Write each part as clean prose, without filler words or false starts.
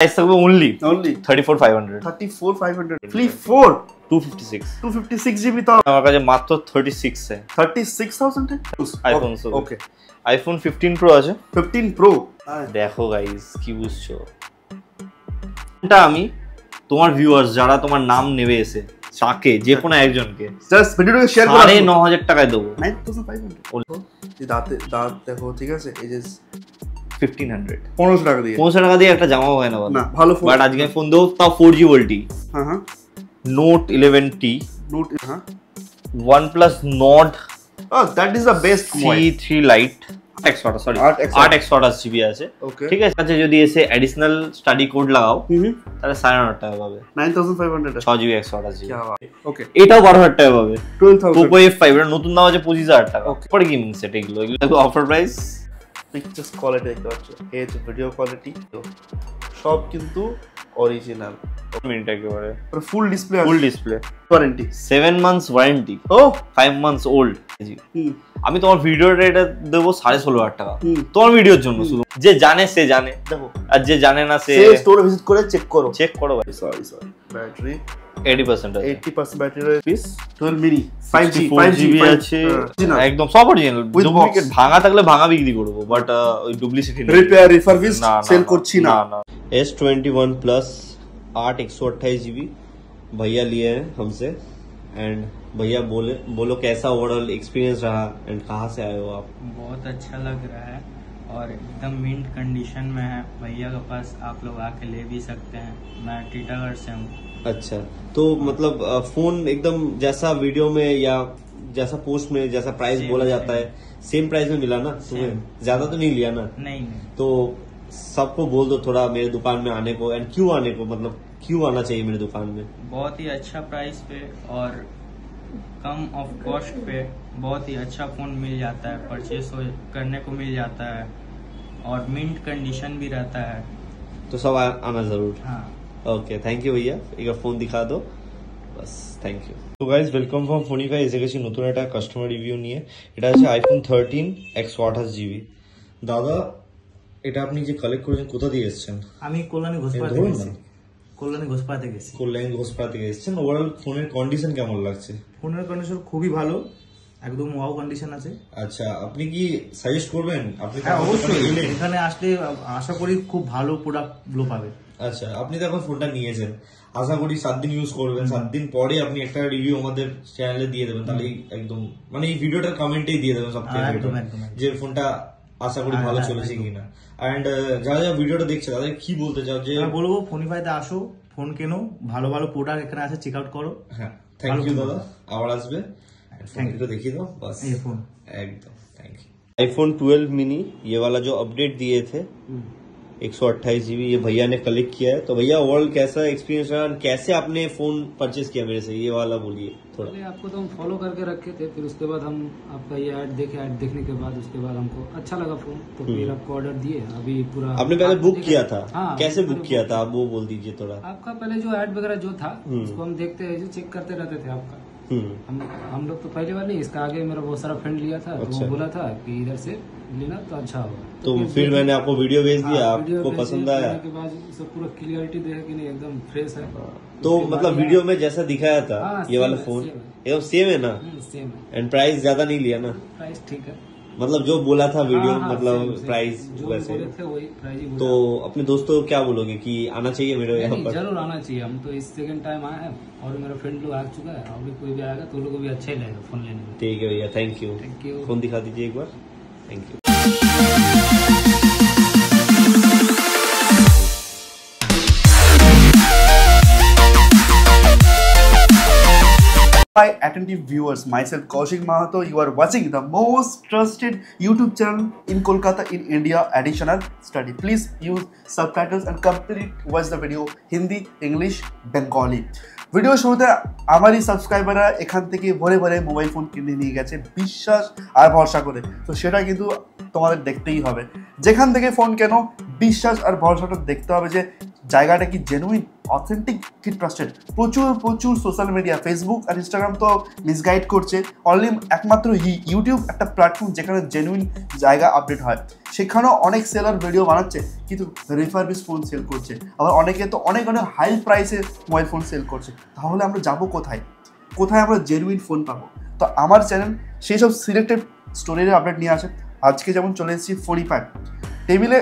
Price থাকবে only 34500 34500 Flip 4 256 GB তো আমার কাছে মাত্র 36 এ 36000 এ আইফোন ওকে আইফোন 15 প্রো আছে 15 প্রো দেখো গাইস কি বুঝছো এটা আমি তোমার ভিউয়ার্স যারা তোমার নাম নেবে এসে চাকে যে কোনো একজনকে জাস্ট ভিডিওটাকে শেয়ার করো 9500 টাকায় দেবো 9500 এই দাঁত দেখো ঠিক আছে এই যে 1500 1500 টাকা দিয়ে 1500 টাকা দিয়ে একটা জামা হয় না না ভালো ফোন বাট আজকে ফোন দেবো তাও 4G ভোল্টি হ্যাঁ Note 11T Note হ্যাঁ OnePlus Nord that is the best C3 Lite 8x GB আছে ঠিক আছে আচ্ছা যদি এসে অ্যাডিশনাল স্টাডি কোড লাগাও তাহলে 9500 টাকা পাবে 9500 6GB 128GB ওকে এটাও 12000 টাকা পাবে 12000 Poco F5 এর নতুন দাম আছে 25000 টাকা পরে গেমিং সেট এগুলো অফার প্রাইস পিকচার্স কোয়ালিটি দেখতে পাচ্ছ এই যে ভিডিও কোয়ালিটি সব কিন্তু অরিজিনাল মিনিট একেবারে full display warranty 7 months warranty ও 5 months ওল্ড আমি তোমার ভিডিওটা এটা দেবো 16500 টাকা তোমার ভিডিওর জন্য শুধু যে জানে সে জানে দেখো আর যে জানে না সে স্টোরে ভিজিট করে চেক করো ভাই সরি ব্যাটারি 80% আছে 80% ব্যাটারি পিস 12 মিনি 5GB আছে একদম সব অরিজিনাল ডুপ্লিকেট ভাঙা থাকলে ভাঙা বিক্রি করব বাট ওই ডুপ্লিসিটি রিপেয়ার রিফারবিশ সেল করছি না S21 Plus 8 128GB भैया लिए हैं हमसे एंड भैया बोलो कैसा ओवरऑल एक्सपीरियंस रहा एंड कहाँ से आए हो आप? बहुत अच्छा लग रहा है और एकदम मिंट कंडीशन में है भैया के पास आप लोग आके ले भी सकते हैं मैं टीटागढ़ से हूँ अच्छा तो मतलब फोन एकदम जैसा वीडियो में या जैसा पोस्ट में जैसा प्राइस बोला जाता है सेम प्राइस में मिला ना तुम्हें ज्यादा तो नहीं लिया ना नहीं तो सबको बोल दो थोड़ा मेरे दुकान में आने को एंड क्यों आने को मतलब क्यों आना चाहिए मेरे दुकान में बहुत ही अच्छा प्राइस पे और कम ऑफ कॉस्ट पे बहुत ही अच्छा फोन मिल जाता है परचेस करने को मिल जाता है और मिंट कंडीशन भी रहता है तो सब आना जरूर हाँ ओके थैंक यू भैया एक बार फोन दिखा दो बस थैंक यू तो गाइज वेलकम फ्रॉम ফোনিফাই এসে গেছি নতুন একটা কাস্টমার রিভিউ নিয়ে এটা আছে আইফোন 13 X 128GB দাদা এটা আপনি যে কালেক্ট করেছেন কোথা দিয়ে এসেছেন আমি কল্যাণী ঘোষপাড়া থেকে এসেছেন ওভারঅল ফোনের কন্ডিশন কেমন লাগছে ফোনের কন্ডিশন খুবই ভালো একদম ওয়াও কন্ডিশন আছে আচ্ছা আপনি কি সাজেস্ট করবেন আপনি অবশ্যই এখানে আসলে আশা করি খুব ভালো প্রোডাক্ট গুলো পাবে আচ্ছা আপনি তো এখন ফোনটা নিয়েছেন আশা করি 7 দিন ইউজ করবেন 7 দিন পরে আপনি একটা রিভিউ আমাদের চ্যানেলে দিয়ে দেবেন তাহলে একদম মানে এই ভিডিওটার কমেন্টেই দিয়ে দেবেন সবচেয়ে যে ফোনটা আশা করি ভালো চলেছে কিনা এন্ড যারা যারা ভিডিওটা দেখছে তাদের কি বলতে চাও যে বলবো ফোনিফাইতে আসো ফোন কেনো ভালো ভালো প্রোডাক্ট এখানে আছে চেক আউট করো হ্যাঁ থ্যাংক ইউ দাদা আবার আসবে थैंक यू तो देखिए दो बस ये फोन एकदम थैंक यू आईफोन 12 मिनी ये वाला जो अपडेट दिए थे 128GB ये भैया ने कलेक्ट किया है तो भैया ओवरऑल कैसा एक्सपीरियंस रहा कैसे आपने फोन परचेज किया मेरे से ये वाला बोलिए थोड़ा आपको तो हम फॉलो करके रखे थे फिर उसके बाद हम आपका ये ऐड देखने के बाद उसके बाद हमको अच्छा लगा फोन तो फिर आपको ऑर्डर दिए अभी पूरा आपने पहले बुक किया था हाँ, कैसे बुक किया था आप वो बोल दीजिए थोड़ा आपका पहले जो ऐड वगैरह जो था उसको हम देखते चेक करते रहते थे आपका हम लोग तो पहली बार नहीं इसका आगे मेरा बहुत सारा फ्रेंड लिया था तो वो बोला था कि इधर से लेना तो अच्छा होगा तो फिर मैंने आपको वीडियो भेज दिया आपको पसंद आया के बाद सब पूरा क्लियरिटी देखा कि नहीं एकदम फ्रेश है तो मतलब वीडियो में जैसा दिखाया था ये वाला फोन एकदम सेम है ना सेम है एंड प्राइस ज्यादा नहीं लिया ना प्राइस ठीक है मतलब जो बोला था वीडियो मतलब प्राइस वैसे तो अपने दोस्तों को क्या बोलोगे कि आना चाहिए मेरे यहाँ पर जरूर आना चाहिए हम तो इस सेकंड टाइम आए हैं और मेरा फ्रेंड लोग आ चुका है और भी कोई भी आएगा तो लोगों को भी अच्छा ही लगेगा फोन लेने में ठीक है भैया थैंक यू फोन दिखा दीजिए एक बार thank you Hi attentive viewers, myself Kaushik Mahato. You are watching the most trusted YouTube channel in Kolkata in India. Additional study. Please use subtitles and complete watch the video Hindi, English, Bengali. Video শুরুতে আমারই সাবস্ক্রাইবাররা এখান থেকে ভরে ভরে mobile phone কিনে নিয়ে গেছে বিশ্বাস আর ভরসা করে তো সেটা কিন্তু তোমাদের দেখতেই হবে যেখান থেকে ফোন কেন বিশ্বাস আর ভরসাটা দেখতে হবে যে জায়গাটা কি জেনুইন অথেন্টিক কি ট্রাস্টেড। প্রচুর সোশ্যাল মিডিয়া, ফেসবুক আর ইনস্টাগ্রাম তো মিসগাইড করছে। অনলি একমাত্র ইউটিউব একটা প্ল্যাটফর্ম যেখানে জেনুইন জায়গা আপডেট হয়। সেখানেও অনেক সেলার ভিডিও বানাচ্ছে কিন্তু রিফারবিশ ফোন সেল করছে, আবার অনেকে তো অনেক হাই প্রাইসে মোবাইল ফোন সেল করছে। তাহলে আমরা যাবো কোথায় আমরা জেনুইন ফোন পাবো? তো আমার চ্যানেল সেই সব সিলেক্টেড স্টোরের আপডেট নিয়ে আসে। আজকে যেমন চলে এসেছি ফোনিফাই। টেবিলে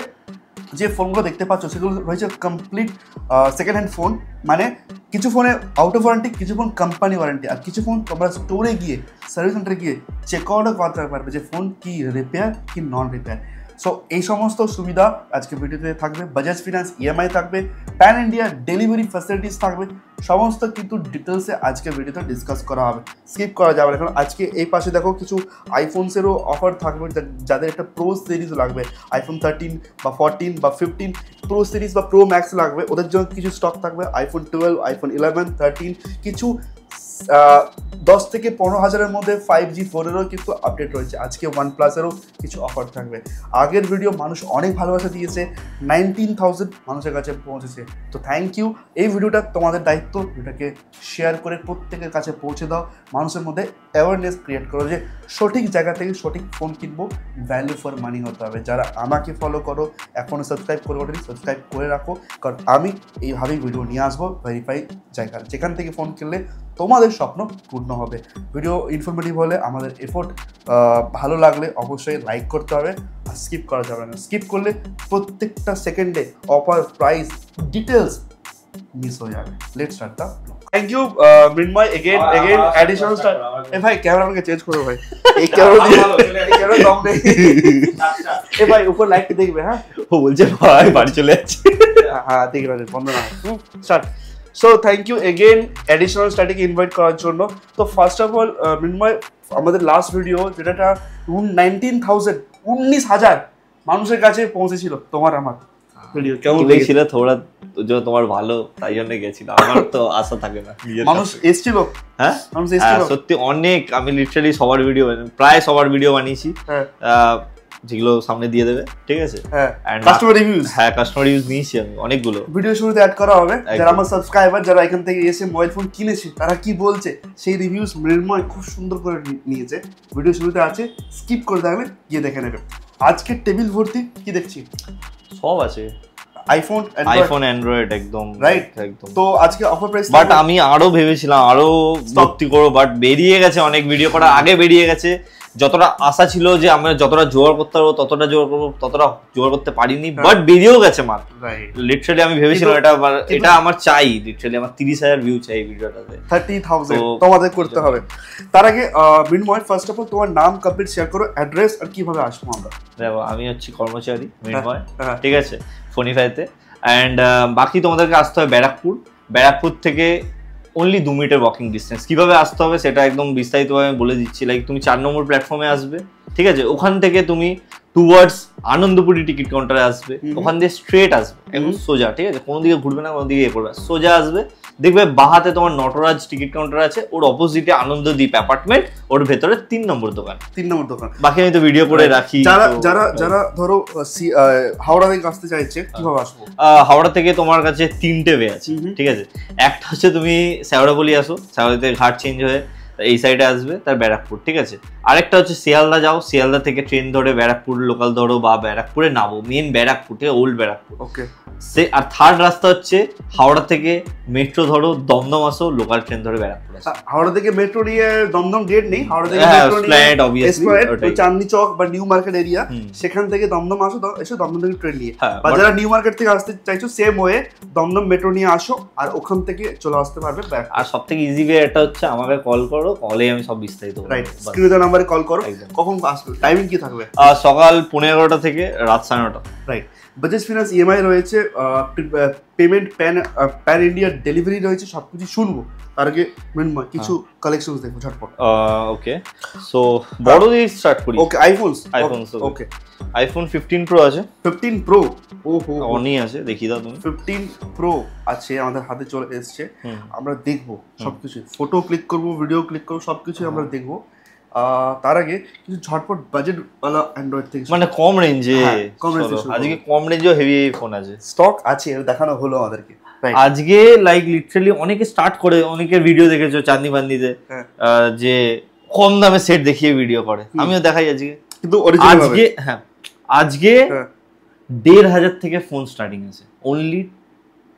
যে ফোনগুলো দেখতে পাচ্ছ সেগুলো রয়েছে কমপ্লিট সেকেন্ড হ্যান্ড ফোন, মানে কিছু ফোনে আউট অফ ওয়ারেন্টি, কিছু ফোন কোম্পানি ওয়ারেন্টি, আর কিছু ফোন তোমরা স্টোরে গিয়ে সার্ভিস সেন্টারে গিয়ে চেক আউটও করতে পারবে যে ফোন কি রিপেয়ার কি নন রিপেয়ার। সো এই সমস্ত সুবিধা আজকে ভিডিওতে থাকবে। বাজাজ ফিনান্স ইএমআই থাকবে, প্যান ইন্ডিয়া ডেলিভারি ফ্যাসিলিটিস থাকবে, সমস্ত কিন্তু ডিটেলসে আজকে ভিডিওতে ডিসকাস করা হবে, স্কিপ করা যাবে না। কারণ আজকে এই পাশে দেখো কিছু আইফোনসেরও অফার থাকবে, যাদের একটা প্রো সিরিজ লাগবে, আইফোন 13 বা 14 বা 15 প্রো সিরিজ বা প্রো ম্যাক্স লাগবে, ওদের জন্য কিছু স্টক থাকবে। আইফোন 12, আইফোন 11, 13 কিছু 10 থেকে 15,000-এর মধ্যে 5G ফোনেরও কিন্তু আপডেট রয়েছে। আজকে OnePlus-এরও কিছু অফার থাকবে। আগের ভিডিও মানুষ অনেক ভালোবাসা দিয়েছে, 19,000 মানুষের কাছে পৌঁছেছে। তো থ্যাংক ইউ। এই ভিডিওটা তোমাদের দায়িত্ব, ভিডিওটাকে শেয়ার করে প্রত্যেকের কাছে পৌঁছে দাও, মানুষের মধ্যে অ্যাওয়ারনেস ক্রিয়েট করো যে সঠিক জায়গা থেকে সঠিক ফোন কিনবো, ভ্যালু ফর মানি হতে হবে। যারা আমাকে ফলো করো, এখনও সাবস্ক্রাইব করে ওঠেনি, সাবস্ক্রাইব করে রাখো, কারণ আমি এইভাবেই ভিডিও নিয়ে আসবো ভেরিফাই জায়গা, যেখান থেকে ফোন কিনলে তোমাদের স্বপ্ন পূর্ণ হবে। ভিডিও ইনফরমেটিভ হলে, আমাদের এফোর্ট ভালো লাগলে অবশ্যই লাইক করতে হবে, আর স্কিপ করা যাবে না। স্কিপ করলে প্রত্যেকটা সেকেন্ডে অফার, প্রাইস, ডিটেলস মিস হয়ে যাবে। Let's start the blog. Thank you Mrinmoy again additional star. এ ভাই ক্যামেরাম্যানকে চেঞ্জ করো ভাই, এই ক্যামেরা দিয়ে ক্যামেরা কম নেই। এ ভাই উপর লাইট দেখবে। হ্যাঁ ও বলছে ভাই বাড়ি চলে যাচ্ছে। হ্যাঁ ঠিক আছে, বন্ধ না start. So thank you again additional স্টাডিকে ইনভাইট করার জন্য। তো ফার্স্ট অফ অল মৃন্ময়, আমাদের লাস্ট ভিডিও যেটা 19,000 মানুষের কাছে পৌঁছেছিল তোমার আমার ভিডিও, কেমন লেগেছিল? তোমার ভালো তাই জন্য গেছিল, আমার তো আশা থাকে না। মানুষ এসেছিল? হ্যাঁ সত্যি অনেক, আমি লিটারালি সবার ভিডিও, প্রায় সবার ভিডিও বানিয়েছি, যেগুলো সামনে দিয়ে দেবে, ঠিক আছে? কাস্টমার রিভিউজ, হ্যাঁ কাস্টমার রিভিউজ নিয়েছি আমি অনেকগুলো, ভিডিও শুরুতে অ্যাড করা হবে। যারা আমার সাবস্ক্রাইবার, যারা এখান থেকে এসে মোবাইল ফোন কিনেছে, তারা কি বলছে সেই রিভিউজ মৃন্ময় খুব সুন্দর করে নিয়েছে, ভিডিও শুরুতে আছে, স্কিপ করে থাকলে গিয়ে দেখে নেবে। আজকে টেবিল ভর্তি কি দেখছি? সব আছে, আইফোন অ্যান্ড্রয়েড, একদম রাইট একদম। তো আজকে অফার প্রাইস, বাট আমি আরো ভেবেছিলাম আরো ভর্তি করবো, বাট বেরিয়ে গেছে, অনেক ভিডিও করার আগে বেরিয়ে গেছে। যতটা আশা ছিল যে আমরা যতটা জোগাড় করতে পারবো ততটা জোগাড় করবো, ততটা জোগাড় করতে পারিনি, বাট বেরিয়েও গেছে মাল। লিটারালি আমি ভেবেছিলাম এটা আমার চাই, লিটারালি আমার 30,000 ভিউ চাই ভিডিওটাতে, 30,000 তোমাদের করতে হবে। তার আগে মৃন্ময়, ফার্স্ট অফ অল তোমার নাম কমপ্লিট শেয়ার করো, অ্যাড্রেস আর কিভাবে আসবো আমরা। দেখো আমি হচ্ছি কর্মচারী মৃন্ময়, ঠিক আছে, ফোনিফাইতে। অ্যান্ড বাকি তোমাদেরকে আসতে হবে ব্যারাকপুর থেকে অনলি 2 মিনিটের ওয়াকিং ডিস্টেন্স। কিভাবে আসতে হবে সেটা একদম বিস্তারিতভাবে বলে দিচ্ছি। লাইক তুমি 4 নম্বর প্ল্যাটফর্মে আসবে, ঠিক আছে, ওখান থেকে তুমি টুয়ার্ডস আনন্দপুরি টিকিট কাউন্টারে আসবে, ওখান দিয়ে স্ট্রেট আসবে একদম সোজা, ঠিক আছে, কোনো দিকে ঘুরবে না, কোনো দিকে করবে, সোজা আসবে, দেখবে বাহাতে তোমার নটরাজ টিকিট কাউন্টার আছে, ওর অপোজিটে আনন্দদ্বীপ অ্যাপার্টমেন্ট, ওর ভেতরে 3 নম্বর দোকান। বাকি আমি তো ভিডিও করে রাখি। যারা ধরো হাওড়া থেকে আসতে চাইছে, কিভাবে আসবো? হাওড়া থেকে তোমার কাছে 3টে ওয়ে আছে, ঠিক আছে। একটা হচ্ছে তুমি শেওড়াবলি আসো, শেওড়াতে ঘাট চেঞ্জ হয়ে এই সাইডে আসবে, তার ব্যারাকপুর, ঠিক আছে। আরেকটা হচ্ছে শিয়ালদা যাও, শিয়ালদা থেকে ট্রেন ধরে ব্যারাকপুর লোকাল ধরো, বা ব্যারাকপুরে নামো, মেন ব্যারাকপুর, ঠিক আছে, ওল্ড ব্যারাকপুর। ওকে। আর থার্ড রাস্তা হচ্ছে হাওড়া থেকে মেট্রো ধরো, দমদম আসো, লোকাল ট্রেন ধরে ব্যারাকপুর আসো। হাওড়া থেকে মেট্রো নিয়ে দমদম গেট নেই, হাওড়া থেকে চাঁদনি চক বা নিউ মার্কেট এরিয়া, সেখান থেকে দমদম আসো, এসে দমদম থেকে ট্রেন নিয়ে, বা যারা নিউ মার্কেট থেকে আসতে চাইছো সেম ওয়ে দমদম মেট্রো নিয়ে আসো, আর ওখান থেকে চলে আসতে পারবে। আর সব থেকে ইজি ওয়ে এটা হচ্ছে আমাকে কল করো, কলে আমি সব বিস্তারিত বলবো। রাইট, স্ক্রিনে নাম্বারে কল করো। কখন আসবে, টাইমিং কি থাকবে? সকাল 11:30 থেকে রাত 9:30। রাইট। বাজাজ ফিনান্স ইএমআই রয়েছে, পেমেন্ট, প্যান ইন্ডিয়া ডেলিভারি রয়েছে, সবকিছু শুনবো। তার আগে মৃন্ময় কিছু কালেকশনস দেখবো ঝটপট। ওকে, সো বড় দিয়ে স্টার্ট করি। ওকে, আইফোন। ওকে, আইফোন 15 প্রো আছে। 15 প্রো, ওহো, অনই আছে, দেখিয়ে দাও তুমি। 15 প্রো আছে, আমাদের হাতে চলে এসেছে। আমরা দেখবো সবকিছু, ফটো ক্লিক করবো, ভিডিও ক্লিক করবো, সবকিছু আমরা দেখবো। তার আগে কিছু ঝটপট বাজেট ওয়ালা অ্যান্ড্রয়েড থেকে মানে কম রেঞ্জে, কম রেঞ্জে আজকে কম রেঞ্জেও হেভি ফোন আছে, স্টক আছে, এটা দেখানো হলো আমাদেরকে। আজকে লাইক লিটারালি অনেকে স্টার্ট করে, অনেকের ভিডিও দেখেছো চাঁদনি বান্দিতে যে কম দামে সেট দেখিয়ে ভিডিও করে, আমিও দেখাই আজকে। কিন্তু আজকে আজকে 1,500 থেকে ফোন স্টার্টিং আছে, অনলি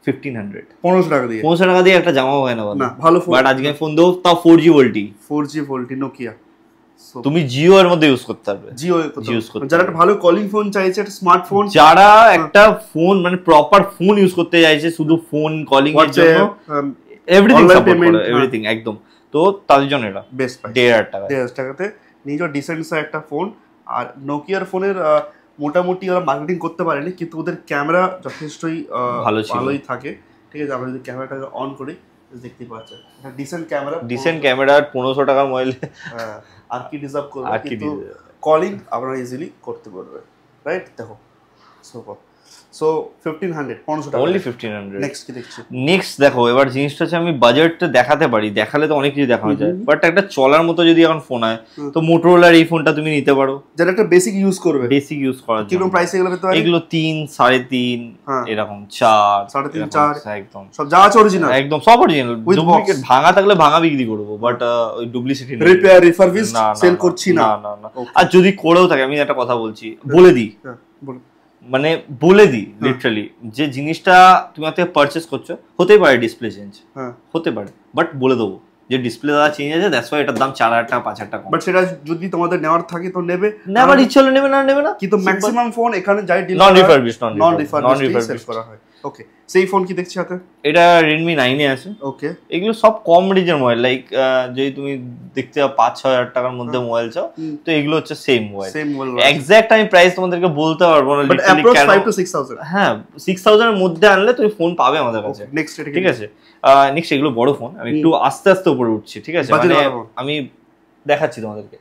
1500, 1500 টাকা দিয়ে 1500 টাকা দিয়ে একটা জামা হয় না ভালো ফোন। বাট আজকে ফোন দেবো তাও 4G VoLTE, 4G VoLTE Nokia, তুমি জিও এর মধ্যে ইউজ করতে পারবে, জিও ইউজ করতে, যারা একটা ভালো কলিং ফোন চাইছে, একটা স্মার্টফোন, যারা একটা ফোন মানে প্রপার ফোন ইউজ করতে চাইছে, শুধু ফোন কলিং এর জন্য, এভরিথিং সাপোর্ট করে, এভরিথিং একদম, তো তাদের জন্য এটা বেস্ট প্রাইস 1,500 টাকাতে নিজের ডিসেন্ট একটা ফোন। আর নোকিয়ার ফোনের মোটামুটি ওরা মার্কেটিং করতে পারেনি, কিন্তু ওদের ক্যামেরা যথেষ্টই ভালোই থাকে, ঠিক আছে। আমরা যদি ক্যামেরাটাকে অন করি দেখতে পাচ্ছেন একটা ডিসেন্ট ক্যামেরা 1500 টাকার মোবাইল, আর কি ডিজার্ভ করবে, কিন্তু কলিং আপনারা ইজিলি করতে পারবে, রাইট? দেখো সো 1500, 1500 টাকা, only 1500। নেক্সট কি দেখছি? নেক্সট দেখো, এবার জিনিসটা হচ্ছে আমি বাজেটটা দেখাতে পারি, দেখালে তো অনেক কিছু দেখানো যায়, বাট একটা চলার মতো যদি এখন ফোন হয় তো মোটরোলার এই ফোনটা তুমি নিতে পারো, যারা একটা বেসিক ইউজ করবে, বেসিক ইউজ করার জন্য। কিরকম প্রাইস এগুলো পেতে পারি? এগুলো 3, 3.5 এরকম, 4, 3.5, 4 একদম সব যা আছে অরিজিনাল, একদম সব অরিজিনাল। ডুপ্লিকেট ভাঙা থাকলে ভাঙা বিক্রি করব, বাট ওই ডুপ্লিসিটি নেই, রিপেয়ার রিফারবিশ সেল করছি না। আর যদি করেও থাকে, আমি একটা কথা বলছি, বলে দিই, মানে বলে দিই লিটারালি, যে জিনিসটা তুমি আমাকে পারচেজ করছো, হতেই পারে ডিসপ্লে চেঞ্জ, হতে পারে, বাট বলে দেবো যে ডিসপ্লে দাদা চেঞ্জ আছে, দ্যাটস ওয়াই এটার দাম 4,000 টাকা 5,000 টাকা। বাট সেটা যদি তোমাদের নেওয়ার থাকে তো নেবে, নেবার ইচ্ছা হলে নেবে, না নেবে না, কিন্তু ম্যাক্সিমাম ফোন এখানে যাই ডিল নন রিফারবিশড সেল করা হয়। ওকে, সেই ফোন কি দেখছি হাতে? এটা Redmi 9 এ আছে। ওকে, এগুলো সব কম রেঞ্জের মোবাইল, লাইক যদি তুমি দেখতে পাও 5-6 হাজার টাকার মধ্যে মোবাইল চাও, তো এগুলো হচ্ছে সেম মোবাইল। এক্সাক্ট আমি প্রাইস তোমাদেরকে বলতে পারবো না, লিটারালি 5 to 6000, হ্যাঁ 6000 এর মধ্যে আনলে তুমি ফোন পাবে আমাদের কাছে। নেক্সট ঠিক আছে, নেক্সট এগুলো বড় ফোন, আমি একটু আস্তে আস্তে উপরে উঠছি, ঠিক আছে, মানে আমি দেখাচ্ছি তোমাদেরকে।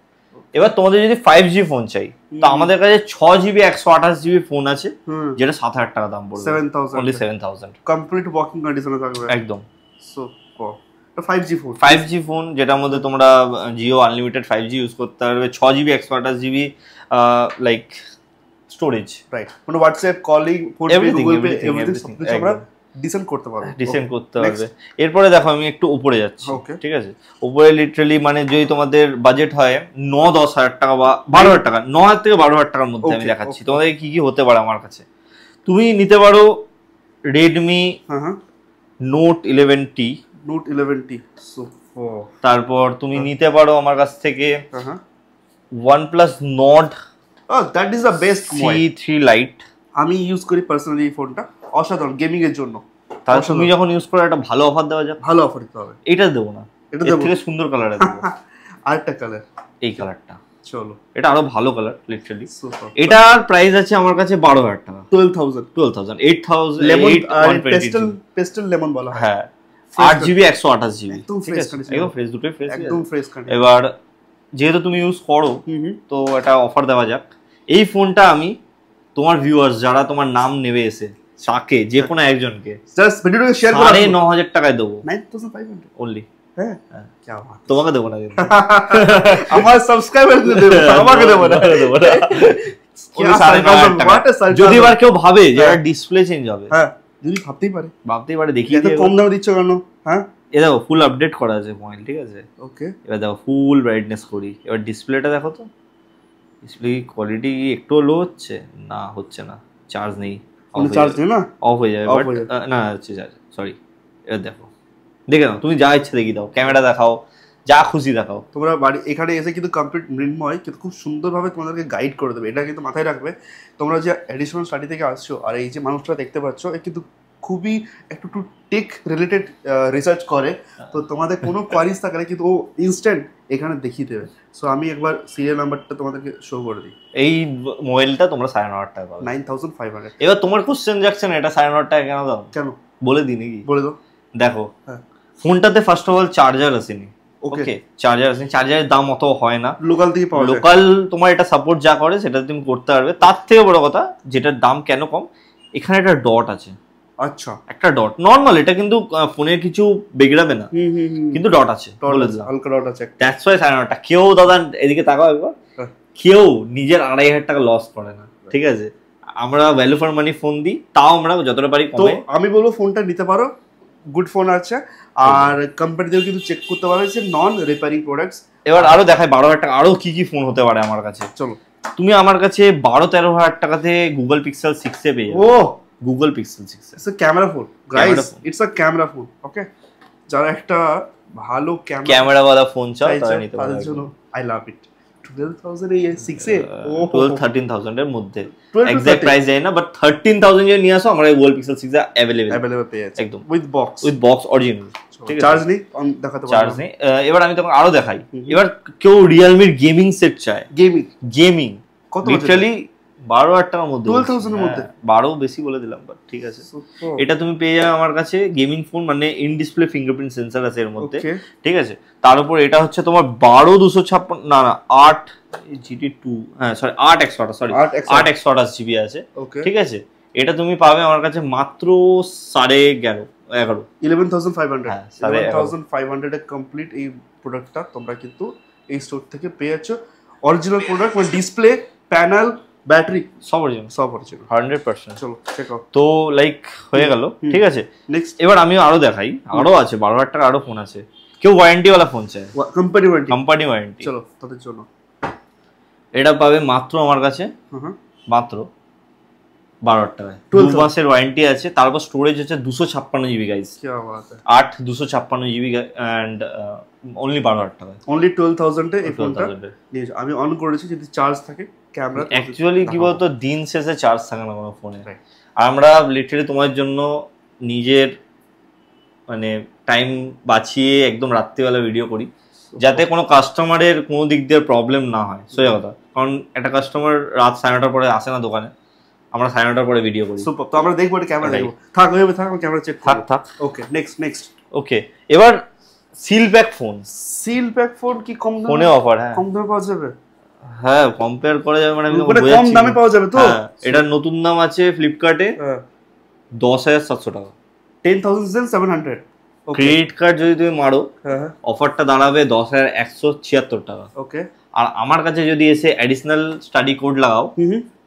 এবার তোমাদের যদি 5G ফোন চাই, তো আমাদের কাছে 6GB 128GB ফোন আছে, যেটা 7,000 টাকা দাম পড়বে, 7,000 কমপ্লিট ওয়ার্কিং কন্ডিশনে থাকবে একদম। সো 5G ফোন যেটার মধ্যে তোমরা জিও আনলিমিটেড 5G ইউজ করতে পারবে, 6GB 128GB like storage, right, মানে WhatsApp, calling, phone, Google Pay, everything সব কিছু আমরা ডিসেন্ট করতে পারবে, এরপরে দেখো আমি একটু উপরে যাচ্ছি, ঠিক আছে। উপরে লিটারালি মানে যদি তোমাদের বাজেট হয় 9-10 হাজার টাকা বা 12,000 টাকা, 9,000 থেকে 12,000 টাকার মধ্যে আমি দেখাচ্ছি তোমাদের কি কি হতে পারে আমার কাছে। তুমি নিতে পারো Redmi Note 11T, তারপর তুমি নিতে পারো আমার কাছ থেকে OnePlus Nord, that is the best C3 Lite, আমি ইউজ করি পার্সোনালি এই ফোনটা, অসাধারণ গেমিং এর জন্য। তাহলে তুমি যখন ইউজ করো একটা ভালো অফার দেওয়া যাক। ভালো অফার দিতে হবে, এটা দেবো না, এটা দেবো থেকে সুন্দর কালার দেবো, আরেকটা কালার, এই কালারটা, চলো এটা আরো ভালো কালার লিটারালি। এটার প্রাইস আছে আমার কাছে 12,000 টাকা, 12,000 8,000 পেস্টেল লেমন বলা হয়, হ্যাঁ 8GB 128GB, একদম ফ্রেশ, দুটোই ফ্রেশ, একদম ফ্রেশ। এবার যেহেতু তুমি ইউজ করো, তো এটা অফার দেওয়া যাক। এই ফোনটা আমি তোমার ভিউয়ার্স যারা তোমার নাম নেবে এসে তাকে, যে কোনো একজনকে জাস্ট ভিডিওটাকে শেয়ার করে 9,500 টাকায় দেবো, 9,500 অনলি। হ্যাঁ কি বাত, তোমাকে দেবো না, কিন্তু আমার সাবস্ক্রাইবারদের দেবো, আমাকে দেবো না, দেবো না। 9,500 টাকা যদি এবার কেউ ভাবে যে এটা ডিসপ্লে চেঞ্জ হবে, হ্যাঁ যদি ভাবতেই পারে দেখি এত কম দামে দিচ্ছ কেন। হ্যাঁ এ দেখো ফুল আপডেট করা আছে মোবাইল, ঠিক আছে। ওকে, এবার দেখো ফুল ব্রাইটনেস করি, এবার ডিসপ্লেটা দেখো তো, ডিসপ্লে কোয়ালিটি একটু লো হচ্ছে না, হচ্ছে না, চার্জ নেই, চার্জ নেই না, অফ হয়ে যাবে, বাট না হচ্ছে চার্জ, সরি। এবার দেখো, দেখে নাও, তুমি যা ইচ্ছা দেখি দাও, ক্যামেরা দেখাও, যা খুশি দেখাও। তোমরা বাড়ি এখানে এসে কিন্তু কমপ্লিট মৃন্ময় কিন্তু খুব সুন্দরভাবে তোমাদেরকে গাইড করে দেবে, এটা কিন্তু মাথায় রাখবে। তোমরা যে এডিশনাল স্টাডি থেকে আসছো, আর এই যে মানুষটা দেখতে পাচ্ছ, এ কিন্তু খুবই একটু টেক রিলেটেড রিসার্চ করে, তো তোমাদের কোনো কোয়ারিজ থাকলে কিন্তু ও ইনস্ট্যান্ট এখানে দেখিয়ে দেবে। সো আমি একবার সিরিয়াল নাম্বারটা তোমাদেরকে শো করে দিই। এই মোবাইলটা তোমরা 9,500 টাকা পাবে, 9,500। এবার তোমার কোশ্চেন যাচ্ছে না, এটা 9,500 টাকা কেন দাও, কেন বলে দিই নাকি? বলে দাও। দেখো, ফোনটাতে ফার্স্ট অফ অল চার্জার আসেনি, ওকে, চার্জার আসেনি, চার্জারের দাম অত হয় না, লোকাল থেকে পাওয়া যায়। লোকাল তোমার এটা সাপোর্ট যা করে সেটা তুমি করতে পারবে। তার থেকে বড় কথা, যেটার দাম কেন কম, এখানে একটা ডট আছে, আচ্ছা, একটা ডট নর্মাল, এটা কিন্তু ফোনে কিছু বিগড়াবে না, কিন্তু ডট আছে, বলে দিলাম হালকা ডট আছে। দ্যাটস ওয়াই 9.5 কেউ দাদা এদিকে তাকাও একবার, কেউ নিজের 2,500 টাকা লস করে না, ঠিক আছে? আমরা ভ্যালু ফর মানি ফোন দিই, তাও আমরা যতটা পারি তো কমে। আমি বলবো ফোনটা নিতে পারো, গুড ফোন আছে, আর কোম্পানিতেও কিন্তু চেক করতে পারো যে নন রিপেয়ারিং প্রোডাক্টস। এবার আরো দেখাই 12,000 টাকা আরো কি কি ফোন হতে পারে আমার কাছে। চলো, তুমি আমার কাছে 12-13,000 টাকাতে গুগল পিক্সেল 6 এ পেয়ে যাবে। ও Google Pixel 6 it's a camera phone guys, it's a camera phone. Okay, যারা একটা ভালো ক্যামেরা वाला ফোন চাও তারা নিতে পারো। তাদের জন্য আই লাভ ইট। 12,000 এই 6 এ 12-13,000 এর মধ্যে, এক্সাক্ট প্রাইস জানি না, বাট 13,000 যদি নিয়ে আসো আমরা গুগল পিক্সেল 6 অ্যাভেলেবল পেয়ে যাচ্ছে একদম, উইথ বক্স অরিজিনাল, ঠিক আছে? চার্জ নেই, দেখাতে পারবো চার্জ নেই। এবার আমি তোমাকে আরো দেখাই, এবার কেউ রিয়েলমির গেমিং সেট চায়, গেমিং কত লিটারালি 12,000 টাকার মধ্যে, 12,000 এর মধ্যে, 12 বেশি বলে দিলাম, বাট ঠিক আছে। এটা তুমি পেয়ে যাবে আমার কাছে গেমিং ফোন, মানে ইন ডিসপ্লে ফিঙ্গারপ্রিন্ট সেন্সর আছে এর মধ্যে, ঠিক আছে? তার উপর এটা হচ্ছে তোমার 12/256 না 8 GT2, হ্যাঁ সরি 8 জিবি আছে, ঠিক আছে? এটা তুমি পাবে আমার কাছে মাত্র 11,500 11,500 এ কমপ্লিট এই প্রোডাক্টটা তোমরা কিন্তু এই স্টোর থেকে পেয়ে যাচ্ছ। অরিজিনাল প্রোডাক্ট, মানে ডিসপ্লে, প্যানেল, ব্যাটারি সব অরিজিনাল 100%। চলো চেক আউট। তো লাইক হয়ে গেল, ঠিক আছে? নেক্সট এবার আমি আরো দেখাই, আরো আছে 12,000 টাকা আরো ফোন আছে। কেউ ওয়ারেন্টি ওয়ালা ফোন চায়, কোম্পানি ওয়ারেন্টি, চলো তাদের জন্য এটা পাবে মাত্র আমার কাছে মাত্র 12,000 টাকায়। 2 মাসের ওয়ারেন্টি আছে, তারপর স্টোরেজ হচ্ছে 256 GB guys, 256 GB and only 12,000 টাকায়, অনলি 12,000 এ এই ফোনটা নিয়ে আমি অন করেছি। যদি চার্জ থাকে ক্যামেরা, অ্যাকচুয়ালি কি বলতো দিন শেষে চার্জ থাকে না কোনো ফোনে, আর আমরা লিটারালি তোমার জন্য নিজের মানে টাইম বাঁচিয়ে একদম রাত্রিবেলা ভিডিও করি, যাতে কোনো কাস্টমারের কোনো দিক দিয়ে প্রবলেম না হয়, সোজা কথা। কারণ একটা কাস্টমার রাত 9:30 পরে আসে না দোকানে, আমরা 9:30 পরে ভিডিও করি। সুপার, তো আমরা দেখবো এটা ক্যামেরা দেখবো, থাক ক্যামেরা চেক থাক। ওকে, নেক্সট ওকে, এবার সিল প্যাক ফোন কি কম দামে ফোনে অফার, হ্যাঁ কম দামে পাওয়া যাবে? হ্যাঁ কম্পেয়ার করা যাবে, মানে আমি কম দামে পাওয়া যাবে তো? এটার নতুন দাম আছে ফ্লিপকার্টে 10,700 টাকা, 10,700। ক্রেডিট কার্ড যদি তুমি মারো অফারটা দাঁড়াবে 10,176 টাকা। ওকে, আর আমার কাছে যদি এসে অ্যাডিশনাল স্টাডি কোড লাগাও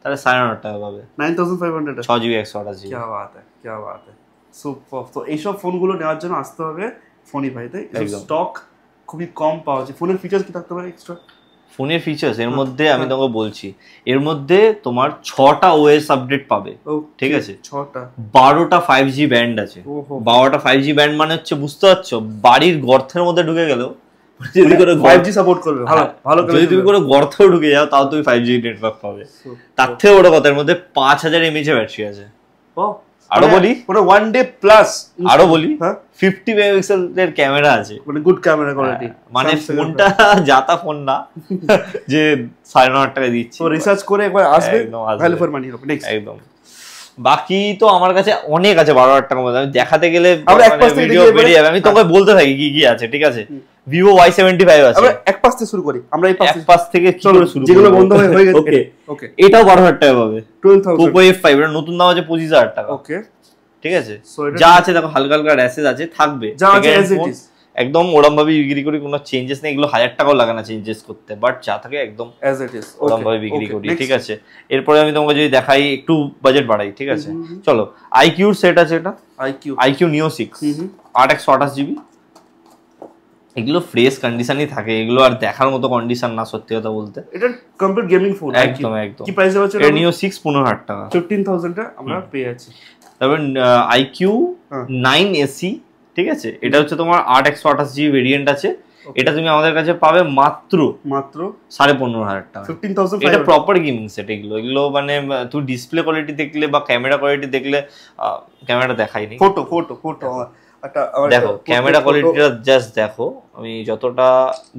তাহলে 9,500 টাকা পাবে, 9,500 6 জিবি 128 জিবি। क्या बात है সুপার। তো এইসব ফোনগুলো নেওয়ার জন্য আসতে হবে ফোনি ভাইতে, স্টক খুবই কম পাওয়া যায়। ফোনের ফিচার্স কি থাকতে পারে এক্সট্রা? ফোনের ফিচার্স এর মধ্যে আমি তোমাকে বলছি, এর মধ্যে তোমার 6টা ওএস আপডেট পাবে, ঠিক আছে? 6টা, 12টা 5G ব্যান্ড আছে। 12টা 5G ব্যান্ড মানে হচ্ছে, বুঝতে পারছো, বাড়ির গর্তের মধ্যে ঢুকে গেল যদি করে 5G সাপোর্ট করবে, ভালো যদি তুমি কোনো গর্তেও ঢুকে যাও তাও তুমি 5G নেটওয়ার্ক পাবে। তার থেকে বড় কথা, এর মধ্যে 5,000 mAh ব্যাটারি আছে। আরো বলি, পুরো 1 ডে প্লাস। আরো বলি 50 মেগাপিক্সেল এর ক্যামেরা আছে, মানে গুড ক্যামেরা কোয়ালিটি। মানে ফোনটা যাতা ফোন না যে 9,500 টাকা দিচ্ছি। তো রিসার্চ করে একবার আসবে, ভ্যালু ফর মানি হবে। নেক্সট একদম। বাকি তো আমার কাছে অনেক আছে 12,000 টাকার মধ্যে, আমি দেখাতে গেলে ভিডিও বেরিয়ে যাবে। আমি তোমাকে বলতে থাকি কি কি আছে, ঠিক আছে? Vivo Y75 আছে। আমরা এক পাশ থেকে শুরু করি, আমরা এই পাশ থেকে কি করে শুরু, যেগুলো বন্ধ হয়ে গেছে। ওকে, এটাও 12,000 টাকা পাবে, 12,000। Poco F5 এর নতুন দাম আছে 25,000 টাকা। ওকে, ঠিক আছে? যা আছে দেখো, হালকা হালকা র্যাশেস আছে, থাকবে যা আছে অ্যাজ ইট ইজ, একদম ওরম ভাবে বিক্রি করি, কোনো চেঞ্জেস নেই। এগুলো 1,000 টাকাও লাগে না চেঞ্জেস করতে, বাট যা থাকে একদম অ্যাজ ইট ইজ ওরম ভাবে বিক্রি করি, ঠিক আছে? এরপরে আমি তোমাকে যদি দেখাই, একটু বাজেট বাড়াই, ঠিক আছে? চলো, IQ সেট আছে, এটা IQ Neo 6 8/128 জিবি। এগুলো ফ্রেশ কন্ডিশনই থাকে, এগুলো আর দেখার মতো কন্ডিশন না, সত্যি কথা বলতে। এটা কমপ্লিট গেমিং ফোন, একদম। কি প্রাইসে আছে এটা Neo 6 15,000 টাকা, 15,000 টা আমরা পেয়ে যাচ্ছি। তারপর IQ 9 AC, ঠিক আছে? এটা হচ্ছে তোমার 8/128 জিবি ভেরিয়েন্ট আছে। এটা তুমি আমাদের কাছে পাবে মাত্র 15,500 টাকা, 15,000। এটা প্রপার গেমিং সেট। এগুলো মানে তুই ডিসপ্লে কোয়ালিটি দেখলে বা ক্যামেরা কোয়ালিটি দেখলে, ক্যামেরাটা দেখাইনি, ফটো দেখো ক্যামেরা কোয়ালিটিটা জাস্ট দেখো, আমি যতটা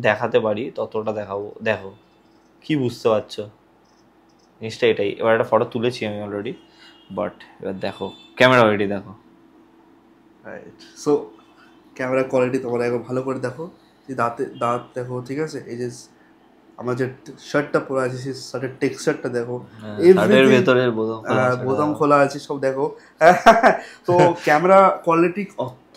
দেখাতে পারি ততটা দেখাবো। দেখো কি বুঝতে পারছো জিনিসটা এটাই। এবার একটা ফটো তুলেছি আমি অলরেডি, বাট এবার দেখো ক্যামেরা কোয়ালিটি দেখো। রাইট, সো ক্যামেরা কোয়ালিটি তোমরা একবার ভালো করে দেখো, দাঁত দেখো, ঠিক আছে? এই যে আমার যে শার্টটা পরে আছে সেই শার্টের টেক্সচারটা দেখো, শার্টের ভেতরের বোতাম খোলা আছে সব দেখো। তো ক্যামেরা কোয়ালিটি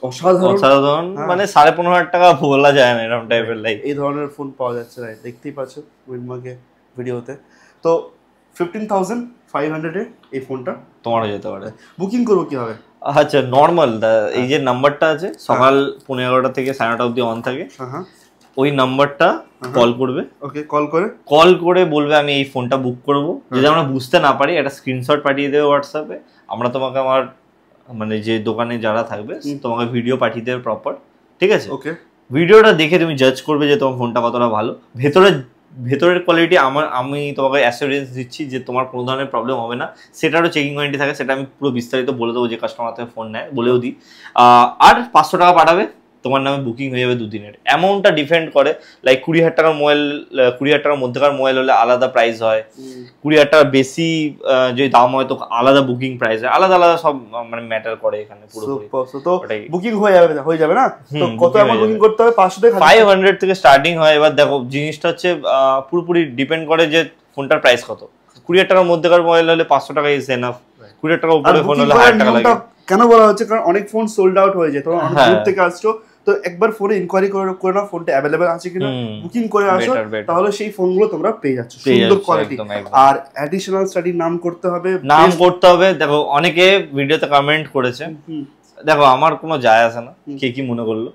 অসাধারণ, মানে 15,500 টাকা বলা যায় না এরকম টাইপের লাইক এই ধরনের ফোন পাওয়া যাচ্ছে, রাইট? দেখতেই পাচ্ছ উইনমাকে ভিডিওতে। তো 15,500 এ এই ফোনটা তোমার হয়ে যেতে পারে। বুকিং করবো কিভাবে? আচ্ছা নর্মাল এই যে নাম্বারটা আছে সকাল 11:30 থেকে 9:30 অবধি অন থাকে, ওই নাম্বারটা কল করবে। ওকে, কল করে বলবে আমি এই ফোনটা বুক করব। যদি আমরা বুঝতে না পারি একটা স্ক্রিনশট পাঠিয়ে দেবে হোয়াটসঅ্যাপে, আমরা তোমাকে আমার মানে যে দোকানে যারা থাকবে তোমাকে ভিডিও পাঠিয়ে দেবে প্রপার, ঠিক আছে? ওকে, ভিডিওটা দেখে তুমি জাজ করবে যে তোমার ফোনটা কতটা ভালো। ভেতরের কোয়ালিটি আমি তোমাকে অ্যাসুরেন্স দিচ্ছি যে তোমার কোনো ধরনের প্রবলেম হবে না। সেটারও চেকিং ওয়ারেন্টি থাকে, সেটা আমি পুরো বিস্তারিত বলে দেবো যে কাস্টমার থেকে ফোন নেয়, বলেও দিই। আর 500 টাকা পাঠাবে, তোমার নামে বুকিং হয়ে যাবে 2 দিনের। অ্যামাউন্টটা ডিপেন্ড করে, লাইক 20,000 টাকার মোবাইল, 20,000 টাকার মধ্যেকার মোবাইল হলে আলাদা প্রাইস হয়, 20,000 টাকার বেশি যদি দাম হয় তো আলাদা বুকিং প্রাইস হয়, আলাদা আলাদা সব মানে ম্যাটার করে এখানে পুরোপুরি। তো বুকিং হয়ে যাবে না? তো কত অ্যামাউন্ট বুকিং করতে হবে? 500 থেকে স্টার্টিং হয়। এবার দেখো জিনিসটা হচ্ছে পুরোপুরি ডিপেন্ড করে যে ফোনটার প্রাইস কত। 20,000 টাকার মধ্যেকার মোবাইল হলে 500 টাকা ইজ এনাফ, 20,000 টাকার উপরে ফোন হলে 1000 টাকা লাগে। কেন বলা হচ্ছে? কারণ অনেক ফোন সোল্ড আউট হয়ে যায়, তোমরা অনেক দূর থেকে আসছো, তো একবার ফোনে ইনকোয়ারি করে নাও ফোনটা অ্যাভেলেবেল আছে কিনা, বুকিং করে আসো, তাহলে সেই ফোনগুলো তোমরা পেয়ে যাচ্ছ সুন্দর কোয়ালিটি। আর অ্যাডিশনাল স্টাডি নাম করতে হবে। দেখো অনেকে ভিডিওতে কমেন্ট করেছে, দেখো আমার কোনো যায় আসে না কে কি মনে করলো।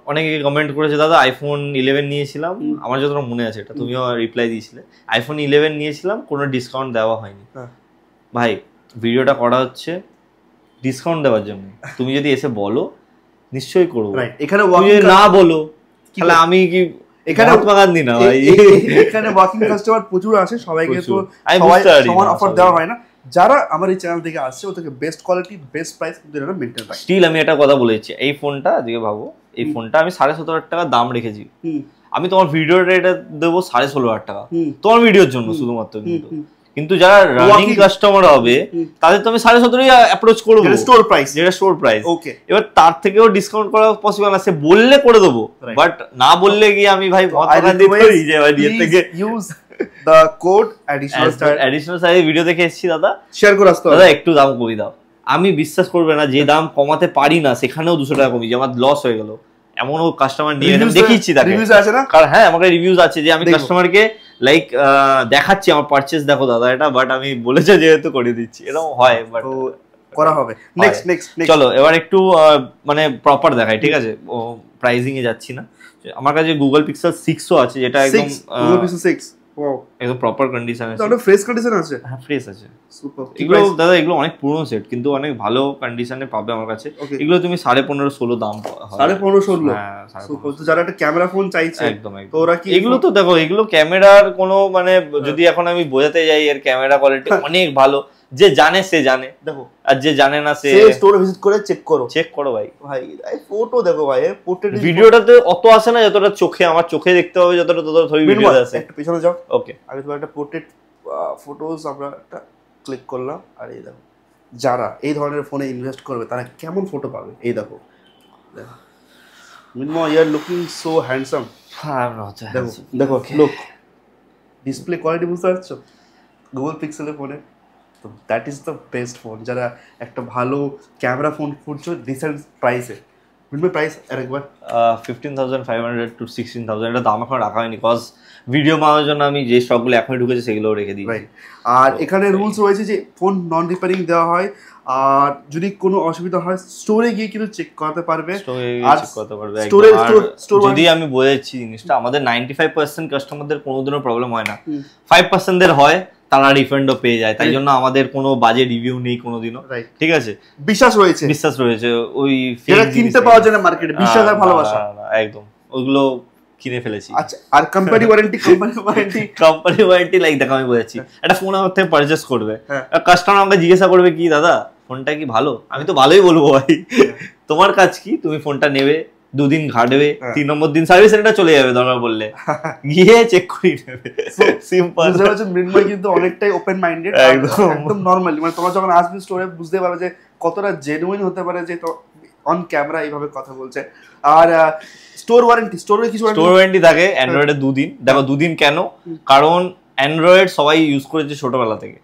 অনেকে কমেন্ট করেছে দাদা iPhone 11 নিয়েছিলাম, আমার যতটা মনে আছে এটা তুমিও রিপ্লাই দিয়েছিলে, iPhone 11 নিয়েছিলাম, কোনো ডিসকাউন্ট দেওয়া হয়নি। ভাই ভিডিওটা করা হচ্ছে ডিসকাউন্ট দেওয়ার জন্য, তুমি যদি এসে বলো নিশ্চয়ই করবো, এখানে না বলো তাহলে আমি কি এখানে গান্ধী না ভাই, এখানে ওয়ার্কিং কাস্টমার প্রচুর আসে, সবাইকে তো সমান অফার দেওয়া হয় না। যারা আমার এই চ্যানেল থেকে আসছে ওদেরকে বেস্ট কোয়ালিটি বেস্ট প্রাইস কিন্তু এরা মেইনটেইন রাখে। স্টিল আমি একটা কথা বলেছি, এই ফোনটা আজকে ভাবো এই ফোনটা আমি 17,500 টাকা দাম রেখেছি, আমি তোমার ভিডিওটা এটা দেবো 16,500 টাকা তোমার ভিডিওর জন্য শুধুমাত্র, কিন্তু যারা রানিং কাস্টমার হবে তাদের তো আমি 17,500 অ্যাপ্রোচ করবো, স্টোর প্রাইস, যেটা স্টোর প্রাইস। ওকে, এবার তার থেকেও ডিসকাউন্ট করা পসিবল না, সে বললে করে দেবো, বাট না বললে গিয়ে আমি ভাই use the code additional style. Video দেখে এসেছি দাদা, শেয়ার করে আসতে দাদা একটু দাম কমিয়ে দাও। আমি বিশ্বাস করবে না, যে দাম কমাতে পারি না সেখানেও 200 টাকা কমিয়ে আমার লস হয়ে গেল। এমনও কাস্টমার নিয়ে দেখিয়েছি তাকে, রিভিউজ আছে না? কারণ হ্যাঁ আমার রিভিউজ আছে যে আমি কাস্টমারকে লাইক দেখাচ্ছি আমার পারচেজ দেখো দাদা এটা, বাট আমি বলেছে যেহেতু করে দিচ্ছি, এরকম হয় বাট করা হবে। নেক্সট চলো এবার একটু মানে প্রপার দেখাই, ঠিক আছে? ও প্রাইসিং এ যাচ্ছি না, আমার কাছে Google Pixel 6ও আছে, যেটা একদম Google Pixel 6 একদম প্রপার কন্ডিশন আছে, তাহলে ফ্রেশ কন্ডিশন আছে। হ্যাঁ ফ্রেশ আছে, সুপার। এগুলো দাদা এগুলো অনেক পুরনো সেট, কিন্তু অনেক ভালো কন্ডিশনে পাবে আমার কাছে। এগুলো তুমি 15,500-16 দাম, 15,500 হ্যাঁ সুপার। তো যারা একটা ক্যামেরা ফোন চাইছে একদম তো ওরা কি এগুলো তো দেখো, এগুলো ক্যামেরার কোনো মানে যদি এখন আমি বোঝাতে যাই এর ক্যামেরা কোয়ালিটি অনেক ভালো, যে জানে সে জানে দেখো, আর যে জানে না সে স্টোরে ভিজিট করে চেক করো ভাই। ফটো দেখো ভাই, পোর্ট্রেট ভিডিওটাতে অত আসে না যতটা চোখে, আমার চোখে দেখতে হবে যতটা ততটা থরি ভিডিওতে আসে। একটু পিছনে যাও, ওকে। আমি তোমার একটা পোর্ট্রেট ফটোস আমরা একটা ক্লিক করলাম, আর এই দেখো যারা এই ধরনের ফোনে ইনভেস্ট করবে তারা কেমন ফটো পাবে। এই দেখো মিনমো you are looking so handsome. দেখো লুক, ডিসপ্লে কোয়ালিটি বুঝতে পারছো Google Pixel এর ফোনে, তো that is the best phone. যারা একটা ভালো ক্যামেরা ফোন খুঁজছো ডিসেন্ট প্রাইসে, প্রাইস আরেকবার 15,500 to 16,000, এটা দাম এখন রাখা হয়নি কজ ভিডিও বানানোর জন্য আমি যে স্টকগুলো এখনই ঢুকেছে সেগুলো রেখে দিই। আর এখানে রুলস রয়েছে যে ফোন নন রিপেয়ারিং দেওয়া হয়, আর যদি কোনো অসুবিধা হয় স্টোরে গিয়ে কিন্তু চেক করাতে পারবে। যদি আমি বলেছি জিনিসটা, আমাদের 95% কাস্টমারদের কোনোদিনও প্রবলেম হয় না, 5% দের হয়, তারা রিফান্ডও পেয়ে যায়, তাই জন্য আমাদের কোনো বাজে রিভিউ নেই কোনোদিনও, ঠিক আছে? বিশ্বাস রয়েছে ওই কিনতে পাওয়া যায় না মার্কেটে, বিশ্বাস আর ভালোবাসা একদম ওইগুলো কিনে ফেলেছি। আচ্ছা, আর কোম্পানি ওয়ারেন্টি লাইক দেখো আমি বলেছি একটা ফোন আমার থেকে পারচেজ করবে, কাস্টমার আমাকে জিজ্ঞাসা করবে কি দাদা ফোনটা কি ভালো, আমি তো ভালোই বলবো ভাই, তোমার কাজ কি, তুমি ফোনটা নেবে, 2 দিন ঘাটবে, 3 নম্বর দিন সার্ভিস সেন্টার চলে যাবে, দরকার বললে গিয়ে চেক করে নেবে, সিম্পল। মৃন্ময় কিন্তু অনেকটাই ওপেন মাইন্ডেড, একদম নরমালি, মানে তোমরা যখন আসবে স্টোরে বুঝতে পারবে যে কতটা জেনুইন হতে পারে, যে অন ক্যামেরা এইভাবে কথা বলছে। আর স্টোর ওয়ারেন্টি, স্টোর ওয়ারেন্টি থাকে অ্যান্ড্রয়েডে 2 দিন। দেখো 2 দিন কেন, কারণ অ্যান্ড্রয়েড সবাই ইউজ করেছে ছোটবেলা থেকে,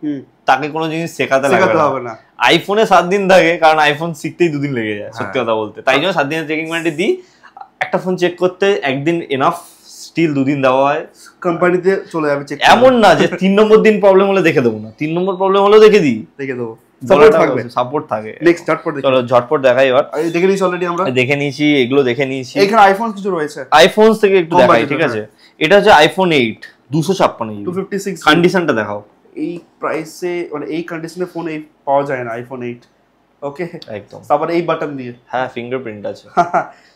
তাকে কোনো জিনিস শেখাতে হবে না। আইফোনে 7 দিন থাকে, কারণ আইফোন শিখতেই 2 দিন লেগে যায় সত্যি কথা বলতে। তাই জন্য 7 দিনের চেকিং ওয়ারেন্টি দিই। একটা ফোন চেক করতে একদিন এনাফ, স্টিল 2 দিন দেওয়া হয়। কোম্পানিতে চলে যাবে চেক, এমন না যে 3 নম্বর দিন প্রবলেম হলে দেখে দেবো না, 3 নম্বর প্রবলেম হলেও দেখে দেবো, সাপোর্ট থাকে। নেক্সট ঝটপট চলো ঝটপট দেখাই এবার। দেখে নিয়েছি অলরেডি, আমরা দেখে নিয়েছি, এগুলো দেখে নিয়েছি। এখানে আইফোন কিছু রয়েছে, আইফোন থেকে একটু দেখাই, ঠিক আছে? এটা হচ্ছে আইফোন 8 256 GB, 256 কন্ডিশনটা দেখাও। এই প্রাইসে মানে এই কন্ডিশনে ফোন এই পাওয়া যায় না, আইফোন 8। ওকে একদম, তারপর এই বাটন দিয়ে, হ্যাঁ ফিঙ্গারপ্রিন্ট আছে।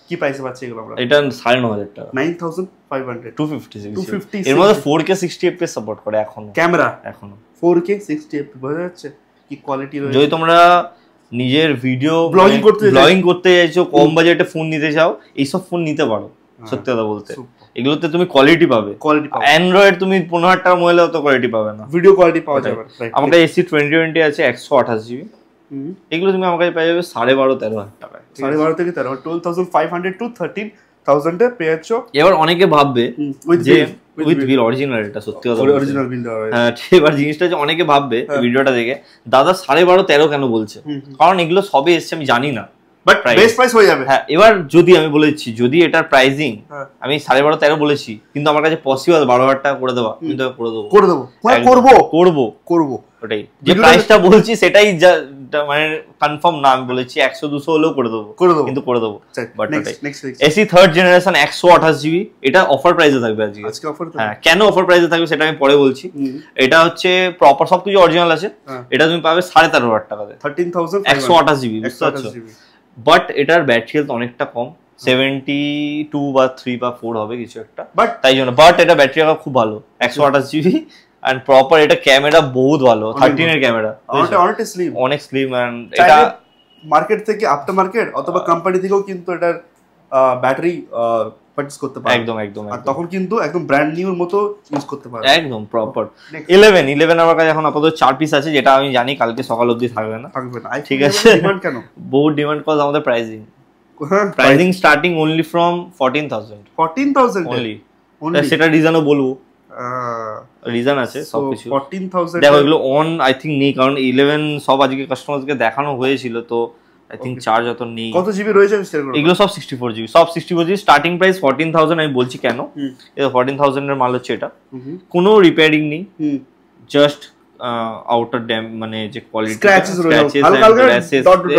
কি প্রাইসে পাচ্ছি এগুলো আমরা? এটা 9,500 টাকা, 9500, 256। এর মধ্যে 4K 60 fps সাপোর্ট করে এখনো ক্যামেরা, এখনো 4K 60 fps বোঝা যাচ্ছে কি কোয়ালিটি রয়েছে। যদি তোমরা নিজের ভিডিও ব্লগিং করতে চাইছো, কম বাজেটে ফোন নিতে চাও, এইসব ফোন নিতে পারো। সত্যি কথা বলতে এগুলোতে তুমি কোয়ালিটি পাবে। অ্যান্ড্রয়েড তুমি 15,000 টাকা মোবাইলে অত কোয়ালিটি পাবে না, ভিডিও কোয়ালিটি পাওয়া যাবে। আমার কাছে AC 2020 আছে 128 GB, এগুলো তুমি আমার কাছে পেয়ে যাবে 12,500-13,000 টাকায়। 12,500 থেকে 13,000, 12,500 to 13,000 এ পেয়ে যাচ্ছ। এবার অনেকে ভাববে যে উইথ বিল অরিজিনাল, এটা সত্যি কথা অরিজিনাল বিল দেওয়া হয়। হ্যাঁ, এবার জিনিসটা যে অনেকে ভাববে ভিডিওটা দেখে দাদা 12,500-13,000 কেন বলছে, কারণ এগুলো সবে এসছে আমি জানি না, বাট বেস্ট প্রাইস হয়ে যাবে। হ্যাঁ, এবার যদি আমি বলেছি যদি এটার প্রাইসিং আমি 12,500-13,000 বলেছি, কিন্তু আমার কাছে পসিবল 12,000 টাকা করে দেওয়া, কিন্তু করবো ওটাই। যে প্রাইসটা বলছি সেটাই মানে কনফার্ম না, আমি বলেছি 100-200 হলেও করে দেবো, কিন্তু করে দেবো। বাট ওটাই AC 3rd জেনারেশন 128 GB, এটা অফার প্রাইসে থাকবে আজকে। হ্যাঁ, কেন অফার প্রাইসে থাকবে সেটা আমি পরে বলছি। এটা হচ্ছে প্রপার সবকিছু অরিজিনাল আছে, এটা তুমি পাবে 13,500 টাকাতে, 128 GB, বুঝতে পারছো? বাট এটার ব্যাটারি হেলথ অনেকটা কম, 72 বা 3 বা 4 হবে কিছু একটা, তাই জন্য। বাট এটা ব্যাটারি ব্যাকআপ খুব ভালো, 128 GB, এন্ড প্রপার এটা ক্যামেরা বহুত ভালো, 13 এর ক্যামেরা, অনেক স্লিম। এন্ড এটা মার্কেট থেকে আফটার মার্কেট অথবা কোম্পানি থেকেও কিন্তু এটার ব্যাটারি পারচেজ করতে পারবে। একদম আর তখন কিন্তু একদম ব্র্যান্ড নিউর মতো ইউজ করতে পারবে, একদম প্রপার। 11 আমার কাছে এখন আপাতত 4 পিস আছে, যেটা আমি জানি কালকে সকাল অবধি থাকবে না। ঠিক আছে, ডিমান্ড কেন? বহুত ডিমান্ড, কজ আমাদের pricing starting only from 14,000 only. সেটা রিজনও বলবো, রিজন আছে সবকিছু। 14,000 দেখো এগুলো অন আই থিঙ্ক নেই, কারণ 11 সব আজকে কাস্টমারকে দেখানো হয়েছিল, তো আই থিঙ্ক চার্জ অত নেই। কত জিবি রয়েছে এগুলো? সব 64 GB, সব 64 GB। Starting price 14,000। আমি বলছি কেন, 14,000 এর মাল হচ্ছে এটা, কোনো রিপেয়ারিং নেই, জাস্ট আউটার ড্যাম মানে যে কোয়ালিটি স্ক্র্যাচেস রয়েছে,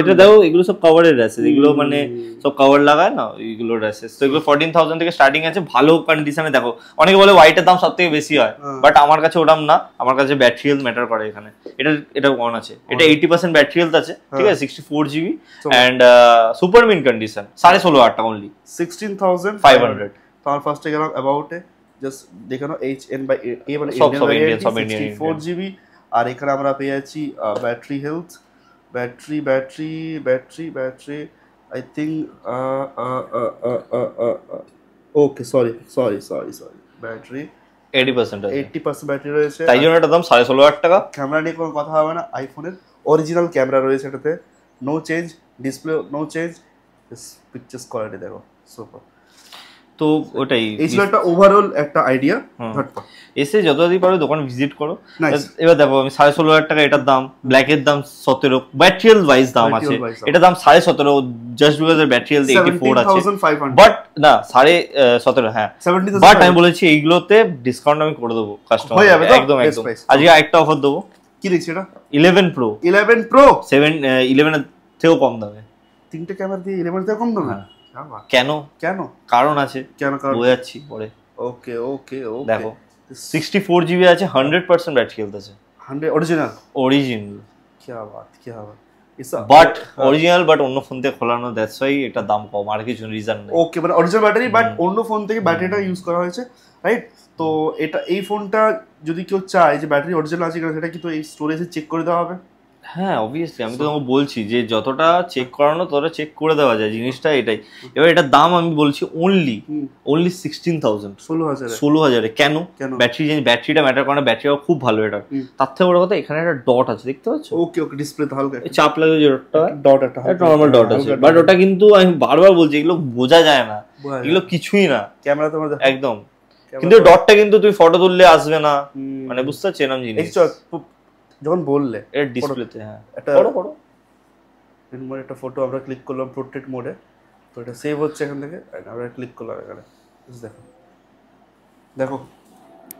এটা দাও, এগুলো সব কভারের র্যাশেস, এগুলো মানে সব কভার লাগায় না, এগুলো র্যাশেস। তো এগুলো 14,000 থেকে স্টার্টিং আছে, ভালো কন্ডিশনে। দেখো অনেকে বলে হোয়াইটের দাম সবথেকে বেশি হয়, বাট আমার কাছে ওরকম না, আমার কাছে ব্যাটারি হেলথ ম্যাটার করে এখানে। এটা অন আছে, এটা 80% ব্যাটারি হেলথ আছে, ঠিক আছে, 64 GB and super mint condition, 16,500 টাকা অনলি, 16,500। তো আমার ফার্স্টে গেলাম অ্যাবাউট এ, জাস্ট দেখো HN বাই A মানে ইন্ডিয়ান 64 GB। আর এখানে আমরা পেয়ে যাচ্ছি battery health, battery I think okay sorry battery 80% battery রয়েছে, তাই জন্য এটার দাম 16,500 টাকা। ক্যামেরা নিয়ে কোনো কথা হবে না, আইফোনের অরিজিনাল ক্যামেরা রয়েছে এটাতে, no change, display no change, pictures quality দেখো সুপার। তো ওটাই এই ছিল একটা ওভারঅল একটা আইডিয়া। এসে যতদিন পারো দোকান ভিজিট করো। এবার দেখো আমি 16,500 টাকা এটার দাম, ব্ল্যাকের দাম 17, ব্যাটারি ওয়াইজ দাম আছে, এটার দাম 17.5, জাস্ট বিকজ এর ব্যাটারি 84 আছে, বাট না 17.5, হ্যাঁ। বাট আমি বলেছি এইগুলোতে ডিসকাউন্ট আমি করে দেবো কাস্টমার, একদম একদম। আজকে একটা অফার দেবো। কি দেখছি এটা? 11 Pro 11 এর থেকেও কম দামে, তিনটে ক্যামেরা দিয়ে 11 থেকে কম দামে। কেন কারণ আছে, বোঝাচ্ছি পরে। ওকে দেখো 64 GB আছে, 100% ব্যাটারি হেলথ আছে, 100 অরিজিনাল কি বাত বাট অরিজিনাল, বাট অন্য ফোন থেকে খোলানো, দ্যাটস ওয়াই এটা দাম কম, আর কিছু রিজন নেই। ওকে, মানে অরিজিনাল ব্যাটারি বাট অন্য ফোন থেকে ব্যাটারিটা ইউজ করা হয়েছে, রাইট? তো এই ফোনটা যদি কেউ চায় যে ব্যাটারি অরিজিনাল আছে কিনা, সেটা কি তো এই স্টোরেজে চেক করে দেওয়া হবে? হ্যাঁ অবভিয়াসলি আমি তো তোমাকে বলছি যে যতটা চেক করানো ততটা চেক করে দেওয়া যায়, জিনিসটা এটাই। এবার এটার দাম আমি বলছি অনলি 16,000, 16,000। কেন? ব্যাটারিটা ম্যাটার করে না, ব্যাটারিটা খুব ভালো এটা। তার থেকে বড় কথা এখানে একটা ডট আছে, দেখতে পাচ্ছ? ওকে ওকে, ডিসপ্লেতে হালকা চাপ লাগে যে ডট, একটা নরমাল ডট আছে, বাট ওটা কিন্তু আমি বারবার বলছি এগুলো বোঝা যায় না, এগুলো কিছুই না ক্যামেরা তোমার একদম। কিন্তু ডটটা কিন্তু তুই ফটো তুললে আসবে না, মানে বুঝতে পারছি এরকম জিনিস যখন বললে এর ডিসপ্লেতে। হ্যাঁ একটা একটা ফটো আমরা ক্লিক করলাম পোর্ট্রেট মোডে, তো এটা সেভ হচ্ছে এখান থেকে, আমরা ক্লিক করলাম এখানে, দেখো দেখো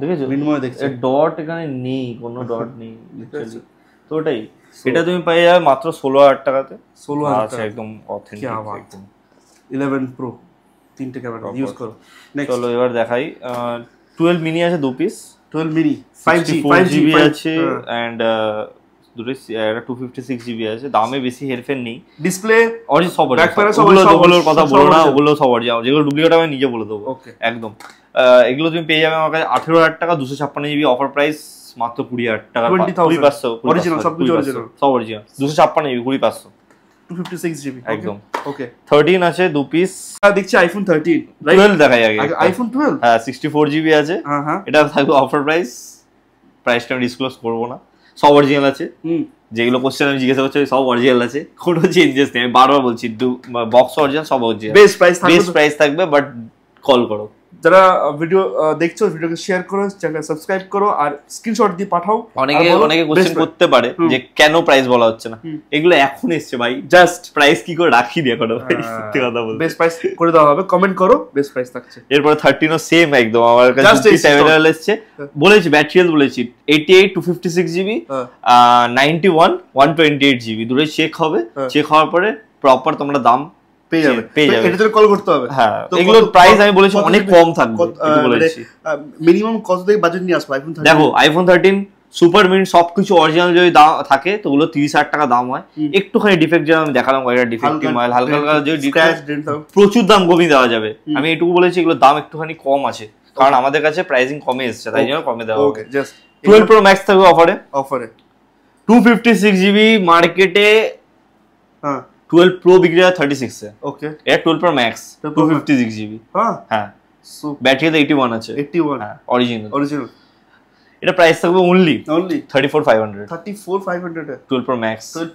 দেখেছো মিনময় দেখছো ডট এখানে নেই, কোনো ডট নেই লিটারালি। তো ওটাই, এটা তুমি পেয়ে যাবে মাত্র 16,000 টাকাতে। 16,000 আচ্ছা একদম অথেন্টিক একদম। 11 প্রো তিনটে ক্যামেরা ইউজ করো। চলো এবার দেখাই। 12 মিনি আছে 2 পিস, 12 মিনি 5GB আছে এন্ড দুটো 256GB আছে। দামে বেশি হেরফের নেই, ডিসপ্লে অরিজিনাল সব ওগুলোর কথা বলো না, ওগুলো সব অরিজিনাল, যেগুলো ডুপ্লিকেট আমি নিজে বলে দেবো একদম। এগুলো তুমি পেয়ে যাবে আমার কাছে 18,000 টাকা, 256GB অফার প্রাইস মাত্র 20,000 টাকা, 20,500 অরিজিনাল সব কিছু অরিজিনাল, সব অরিজিনাল 256GB 20,500 256GB একদম। ওকে 13 আছে 2 পিস, দেখছি আইফোন 13 12 দেখাই আগে। আইফোন 12 হ্যাঁ 64GB আছে, হ্যাঁ এটা থাকবে অফার প্রাইসটা আমি ডিসক্লোজ করবো না, সব অরিজিনাল আছে। যেগুলো কোশ্চেন আমি জিজ্ঞাসা করছি সব অরিজিনাল আছে, কোনো চেঞ্জেস নেই, আমি বারবার বলছি বক্স অরিজিনাল, সব অরিজিনাল, বেস্ট প্রাইস থাকবে, বাট কল করো। যারা ভিডিও দেখছো ভিডিওকে শেয়ার করো, চ্যানেল সাবস্ক্রাইব করো আর স্ক্রিনশট দিয়ে পাঠাও। অনেকে কোশ্চেন করতে পারে যে কেন প্রাইস বলা হচ্ছে না, এগুলো এখন এসছে ভাই, জাস্ট প্রাইস কি করে রাখি নি এখনো ভাই, সত্যি কথা বলতে বেস্ট প্রাইস করে দেওয়া হবে, কমেন্ট করো, বেস্ট প্রাইস থাকছে। এরপর 13 ও সেম একদম আমার কাছে 57 এসছে, বলেছি ব্যাটারি হেলথ বলেছি 88 256GB 91 128GB দুটোই চেক হবে, চেক হওয়ার পরে প্রপার তোমরা দাম পেয়ে যাবে, এটা তো কল করতে হবে। হ্যাঁ এগুলোর প্রাইস আমি বলেছি অনেক কম থাকবে, একটু বলেছি মিনিমাম কত থেকে বাজেট নিয়ে আসবে আইফোন 13? দেখো আইফোন 13 সুপার মিন্ট সবকিছু অরিজিনাল যদি দাম থাকে তো ওগুলো 30,000 টাকা দাম হয়, একটুখানি ডিফেক্ট যেমন আমি দেখালাম কয়েকটা ডিফেক্টিভ মাল হালকা হালকা যদি প্রচুর দাম কমিয়ে দেওয়া যাবে। আমি এটুকু বলেছি এগুলো দাম একটুখানি কম আছে, কারণ আমাদের কাছে প্রাইসিং কমে এসেছে, তাই জন্য কমে দেওয়া হবে। 12 Pro Max থাকবে অফারে 256GB মার্কেটে, হ্যাঁ 12 Pro বিক্রি হয় 36 এ, ওকে এটা 12 Pro Max 256GB, হ্যাঁ ব্যাটারিতে 81 আছে, 81 হ্যাঁ অরিজিনাল। এটা প্রাইস থাকবে অনলি 34,500 34,500 12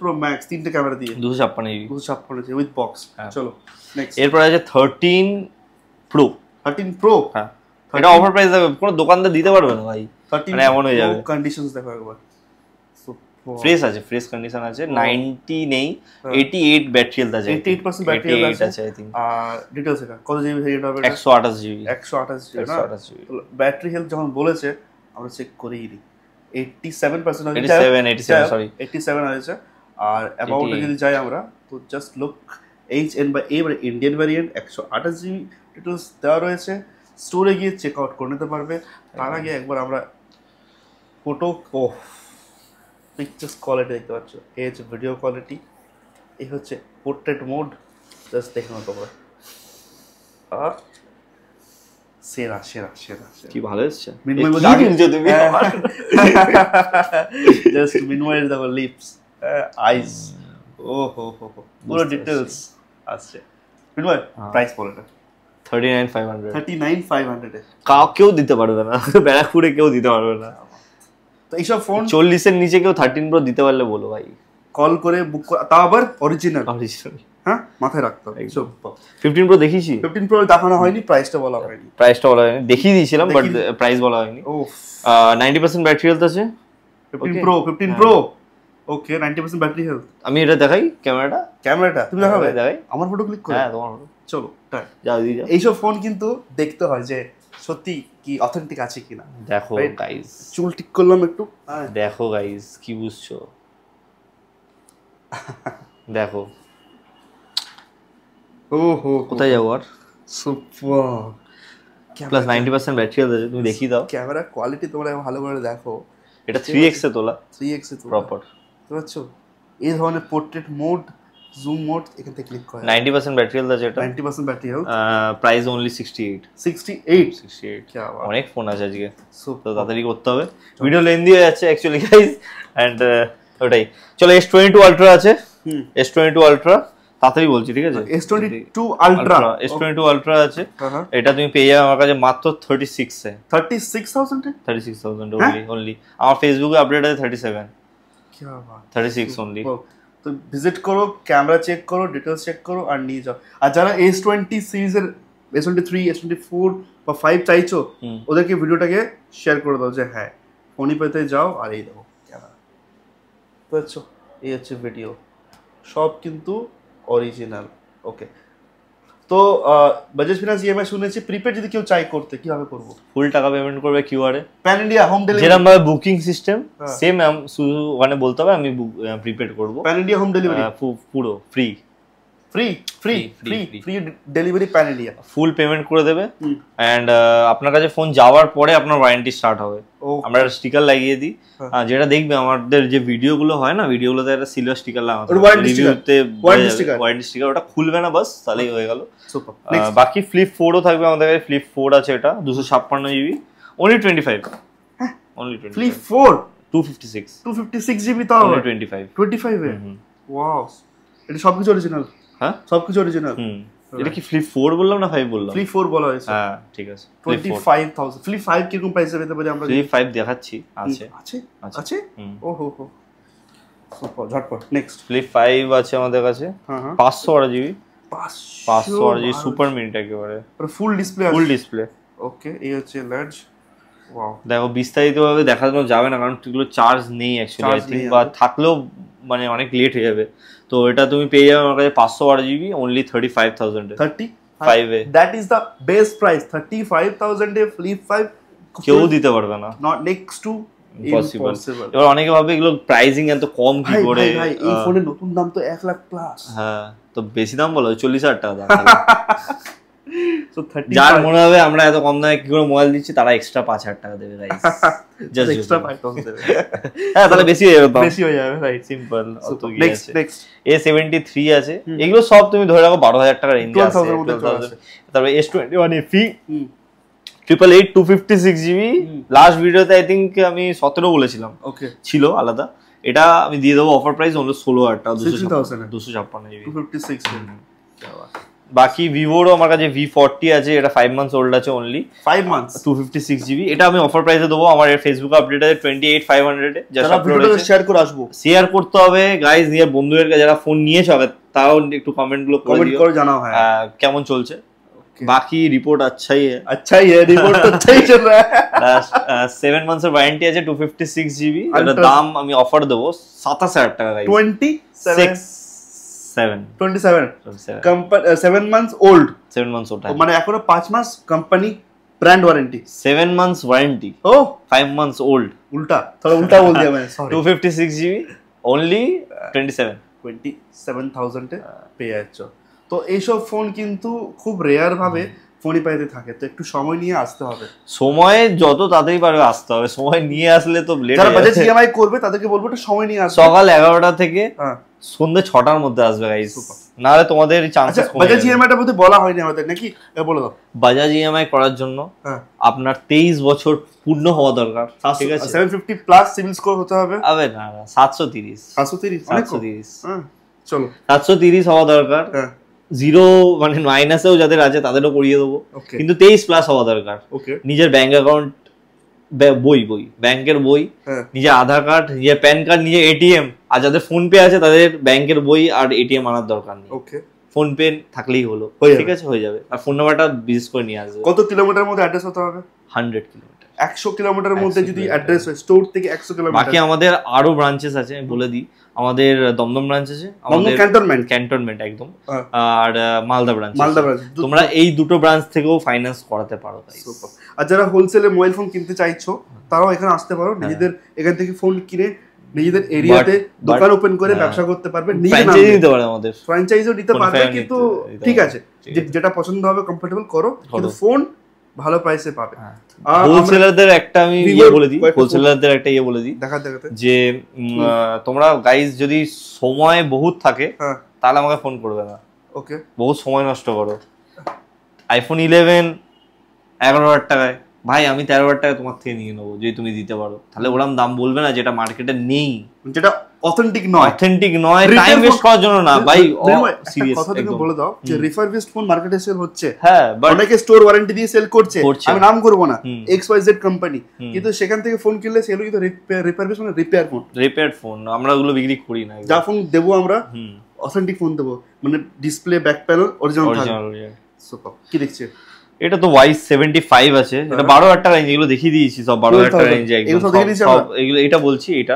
Pro Max তিনটে ক্যামেরা দিয়ে 256GB উইথ বক্স। চলো নেক্সট, এরপর আছে 13 Pro হ্যাঁ এটা অফার প্রাইস থাকবে, কোনো দোকানদার দিতে পারবে না ভাই, মানে এমন হয়ে যাবে। কন্ডিশনস দেখো একবার, ফ্রেশ আছে, ফ্রেশ কন্ডিশন আছে, 90 নেই 88 ব্যাটারি হেলথ আছে, 88% ব্যাটারি হেলথ আছে আই থিং। আর ডিটেইলস এটা কত জিবি ভেরিয়েন্ট হবে? 128GB 128GB না, ব্যাটারি হেলথ যখন বলেছে আমরা চেক করেই নি, 87% আছে, 87 সরি 87 আছে। আর অ্যাবাউট যদি যাই আমরা তো জাস্ট লুক HN/A মানে ইন্ডিয়ান ভ্যারিয়েন্ট 128GB ডিটেইলস দেওয়া রয়েছে, স্টোরে গিয়ে চেক আউট করে নিতে পারবে। তার আগে একবার আমরা ফটো পিকচার্স কোয়ালিটি দেখতে পাচ্ছ, এই হচ্ছে ভিডিও কোয়ালিটি, এই হচ্ছে পোর্ট্রেট মোড, জাস্ট দেখে নাও তোমরা, সেরা সেরা সেরা কি ভালো এসেছে। জাস্ট মিনময়ের দেখো লিপস, আইস, ও হো হো হো পুরো ডিটেইলস আসছে। মিনময় প্রাইস বলো না? 39,500 এ কেউ দিতে পারবে না, ব্যারাকপুরে কেউ দিতে পারবে না। তো এইসব ফোন 40 এর নিচে কেউ 13 Pro দিতে পারলে বলো ভাই, কল করে বুক, তাও আবার অরিজিনাল, হ্যাঁ মাথায় রাখতে হবে। 15 Pro দেখিয়েছি, 15 Pro দেখানো হয়নি, প্রাইসটা বলা হয়নি, দেখিয়ে দিয়েছিলাম বাট প্রাইস বলা হয়নি। 90% ব্যাটারি হেলথ আছে 15 Pro ওকে 90% ব্যাটারি হেলথ। আমি এটা দেখাই ক্যামেরাটা তুমি দেখাবে? দেখাই আমার ফটো ক্লিক করে, হ্যাঁ তোমার ফটো, চলো যাও দিয়ে যাও। এইসব ফোন কিন্তু দেখতে হয় যে সত্যি কি অথেন্টিক আছে কিনা। দেখো গাইস, চুল ঠিক করলাম একটু, দেখো গাইস কি বুঝছো, দেখো ওহো কোথায় যাবো আর, সুপার প্লাস 90% ব্যাটারি হেলথ আছে, তুমি দেখিয়ে দাও। ক্যামেরা কোয়ালিটি তোমরা ভালো করে দেখো, এটা 3x এ তোলা, 3x এ তোলা প্রপার, বুঝতে পারছো? এই ধরনের পোর্ট্রেট মোড, জুম মোড এখান থেকে ক্লিক করে 90% ব্যাটারি হেলথ আছে, এটা 90% ব্যাটারি হেলথ, প্রাইস অনলি 68 কি আবার অনেক ফোন আছে আজকে, তো তাড়াতাড়ি করতে হবে, ভিডিও লেন্দি হয়ে যাচ্ছে অ্যাকচুয়ালি গাইস। এন্ড ওটাই। চলো S22 আলট্রা আছে, S22 আলট্রা তাড়াতাড়ি বলছি, ঠিক আছে? S22 আলট্রা, S22 আলট্রা আছে, এটা তুমি পেয়ে যাবে আমার কাছে মাত্র 36 এ। 36,000 এ? 36,000 only। আমার ফেসবুকে আপডেট আছে 37। কি বাত, 36 only। তো ভিজিট করো, ক্যামেরা চেক করো, ডিটেইলস চেক করো আর নিয়ে যাও। আর যারা S20 সিরিজের S23, S24 বা 5 চাইছো, ওদেরকে ভিডিওটাকে শেয়ার করে দাও যে হ্যাঁ ফোনই পেতে যাও আর এই দেখো ক্যামেরা। বুঝছো, এই হচ্ছে ভিডিও, সব কিন্তু অরিজিনাল। ওকে, তো বাজাজ ফিনান্স ইএমআই শুনেছি, প্রিপেড যদি কেউ চাই করতে কিভাবে করবো? ফুল টাকা পেমেন্ট করবে কিউআর এ, প্যান ইন্ডিয়া হোম ডেলিভারি, যেরকম ভাবে বুকিং সিস্টেম সেম শুধু ওখানে বলতে হবে আমি প্রিপেড করব। প্যান ইন্ডিয়া হোম ডেলিভারি পুরো free free free free free delivery pan India, full payment করে দেবে। এন্ড আপনার কাছে ফোন যাওয়ার পরে আপনার ওয়ারেন্টি স্টার্ট হবে। আমরা স্টিকার লাগিয়ে দিই, যেটা দেখবে আমাদের যে ভিডিওগুলো হয় না, ভিডিওগুলোতে একটা সিলভার স্টিকার লাগানো থাকে, রিভিউতে ওয়ারেন্টি স্টিকার, ওটা খুলবে না, বাস তাহলেই হয়ে গেল। বাকি ফ্লিপ 4 ও থাকবে আমাদের কাছে। ফ্লিপ 4 আছে, এটা 256 GB, only 25, only 25। Flip 4 256 GB, তাও only 25 এ। ওয়াও, এটা সবকিছু অরিজিনাল? হ্যাঁ সবকিছু অরিজিনাল। এটা কি ফ্লিপ 4 বললাম না 5 বললাম? ফ্লিপ 4 বলা হয়েছে। হ্যাঁ ঠিক আছে। 25,000। ফ্লিপ 5 কি রকম প্রাইসে পেতে পারি আমরা? ফ্লিপ 5 দেখাচ্ছি, আছে আছে আছে। ওহো হো, সুপার, ঝটপট নেক্সট। ফ্লিপ 5 আছে আমাদের কাছে, 512 জিবি, 512 জিবি সুপার মিন্ট একেবারে, ফুল ডিসপ্লে, ফুল ডিসপ্লে। ওকে, এই হচ্ছে লার্জ। ওয়াও, দেখো বিস্তারিতভাবে দেখানো যাবে না কারণ এগুলো চার্জ নেই অ্যাকচুয়ালি, আই থিংক, বা থাকলেও মানে অনেক লেট হয়ে যাবে। তো এটা তুমি পেয়ে যাবে আমার কাছে 512 GB, only 35,000 A. 35 A, that is the best price. 35,000 A flip 5 কেউ দিতে পারবে না, নট নেক্সট টু ইম্পসিবল। এবার অনেকে ভাবে এগুলো প্রাইসিং এত কম কি করে? ভাই এই ফোনের নতুন দাম তো 1 লাখ প্লাস। হ্যাঁ, তো বেশি দাম বলো, 40,000 টাকা দাম। সো 35, যার মনে হবে আমরা এত কম দামে কি করে মোবাইল দিচ্ছি, তারা এক্সট্রা 5,000 টাকা দেবে গাইস, জাস্ট এক্সট্রা 5,000 দেবে। হ্যাঁ, তাহলে বেশি হয়ে যাবে, বেশি হয়ে যাবে, রাইট, সিম্পল। নেক্সট A73 আছে, এগুলো সব তুমি ধরে রাখো 12,000 টাকার রেঞ্জে আছে। তারপরে S21 FE 888 256 জিবি, লাস্ট ভিডিওতে আই থিংক আমি 17 বলেছিলাম, ওকে ছিল আলাদা। এটা আমি দিয়ে দেবো অফার প্রাইস অন্য 16,000 টাকা, 256 জিবি 256। বাকি ভিভোরও আমার কাছে V40 আছে, এটা 5 মান্থস ওল্ড আছে, অনলি 5 মান্থস, 256 জিবি। এটা আমি অফার প্রাইসে দেবো, আমার ফেসবুক আপডেট আছে 28,500 এ। যারা ভিডিওটা শেয়ার করে আসবো, শেয়ার করতে হবে গাইস, নিজের বন্ধুদের কাছে যারা ফোন নিয়েছো আগে, তাও একটু কমেন্ট করে জানাও কেমন চলছে। बाकी रिपोर्ट अच्छा ही है रिपोर्ट तो अच्छा ही चल रहा है। 7 months of warranty আছে 256 GB এর দাম আমি অফার দেব 27000 টাকা গাইস 7 months old মানে এখনো 5 মাস company brand warranty 7 months warranty ও 5 months old उल्टा थोड़ा उल्टा बोल दिया मैंने सॉरी 256 GB only 27000 এ পেয়ে যাচ্ছ। তো এইসব ফোন কিন্তু খুব রেয়ার ভাবে ফোনই পাইতে থাকে, তো একটু সময় নিয়ে আসতে হবে। সময় যত তাড়াতাড়ি পারবে আসতে হবে, সময় নিয়ে আসলে তো লেট যারা বাজেট ইএমআই করবে তাদেরকে বলবো একটু সময় নিয়ে আসবে। সকাল 11টা থেকে সন্ধ্যে 6টার মধ্যে আসবে গাইস, নাহলে তোমাদের চান্সেস কমে যাবে। বাজাজ ইএমআইটা বলতে বলা হয়নি আমাদের নাকি, বলে দাও। বাজাজ ইএমআই করার জন্য আপনার 23 বছর পূর্ণ হওয়া দরকার, ঠিক আছে? 750 প্লাস সিভিল স্কোর হতে হবে। আবে না 730 চলো 730 হওয়া দরকার। জিরো মানে মাইনাসেও যাদের আছে তাদেরও করিয়ে দেবো, কিন্তু 23 প্লাস হওয়া দরকার। নিজের ব্যাংক অ্যাকাউন্ট, বই ব্যাংকের বই, নিজের আধার কার্ড, নিজের প্যান কার্ড, নিজের এটিএম, আর যাদের ফোন পে আছে তাদের ব্যাংকের বই আর এটিএম আনার দরকার নেই, ফোন পে থাকলেই হলো, ঠিক আছে, হয়ে যাবে। আর ফোন নাম্বারটা বিশেষ করে নিয়ে আসবে। কত কিলোমিটার মধ্যে অ্যাড্রেস হতে হবে? 100 কিলোমিটার, 100 কিলোমিটারের মধ্যে যদি অ্যাড্রেস হয়, স্টোর থেকে 100 কিলোমিটার। বাকি আমাদের আরো ব্রাঞ্চেস আছে, আমি বলে দিই। আমাদের দমদম ব্রাঞ্চ আছে, আমাদের ক্যান্টনমেন্ট একদম, আর মালদা ব্রাঞ্চ। তোমরা এই দুটো ব্রাঞ্চ থেকেও ফাইন্যান্স করাতে পারো। আর যারা হোলসেলে মোবাইল ফোন কিনতে চাইছো তারাও এখানে আসতে পারো, নিজেদের এখান থেকে ফোন কিনে নিজেদের এরিয়াতে দোকান ওপেন করে ব্যবসা করতে পারবে, ফ্র্যাঞ্চাইজি নিতে পারে, আমাদের ফ্র্যাঞ্চাইজিও নিতে পারবে। কিন্তু ঠিক আছে, যেটা পছন্দ হবে কমফোর্টেবল করো, কিন্তু ফোন ভালো প্রাইসে পাবে। হোলসেলারদের একটা আমি বলে দিই, যে তোমরা গাইস যদি সময় বহুত থাকে তাহলে আমাকে ফোন করবে না, ওকে? বহুত সময় নষ্ট করো। আইফোন 11 11,000 টাকায়, ভাই আমি 13,000 টাকা তোমার থেকে নিয়ে নেবো যদি তুমি দিতে পারো, তাহলে ওরকম দাম বলবে না যেটা মার্কেটে নেই, যেটা অথেন্টিক নয়, টাইম ওয়েস্ট করার জন্য না ভাই। সিরিয়াস কথা তুমি বলে দাও যে রিফারবিশড ফোন মার্কেটে সেল হচ্ছে, হ্যাঁ অনেকে স্টোর ওয়ারেন্টি দিয়ে সেল করছে, আমি নাম করব না, XYZ কোম্পানি, কিন্তু সেখান থেকে ফোন কিনলে সেগুলো কিন্তু রিফারবিশড মানে রিপেয়ার ফোন, আমরা ওগুলো বিক্রি করি না। যা ফোন দেবো আমরা অথেন্টিক ফোন দেবো, মানে ডিসপ্লে ব্যাক প্যানেল অরিজিনাল থাকবে। সুপার। কি দেখছে এটা তো Y75 আছে, এটা 12,000 টাকা রেঞ্জ, এগুলো দেখিয়ে দিয়েছি সব 12,000 টাকা রেঞ্জে একদম সব এগুলো। এটা বলছি এটা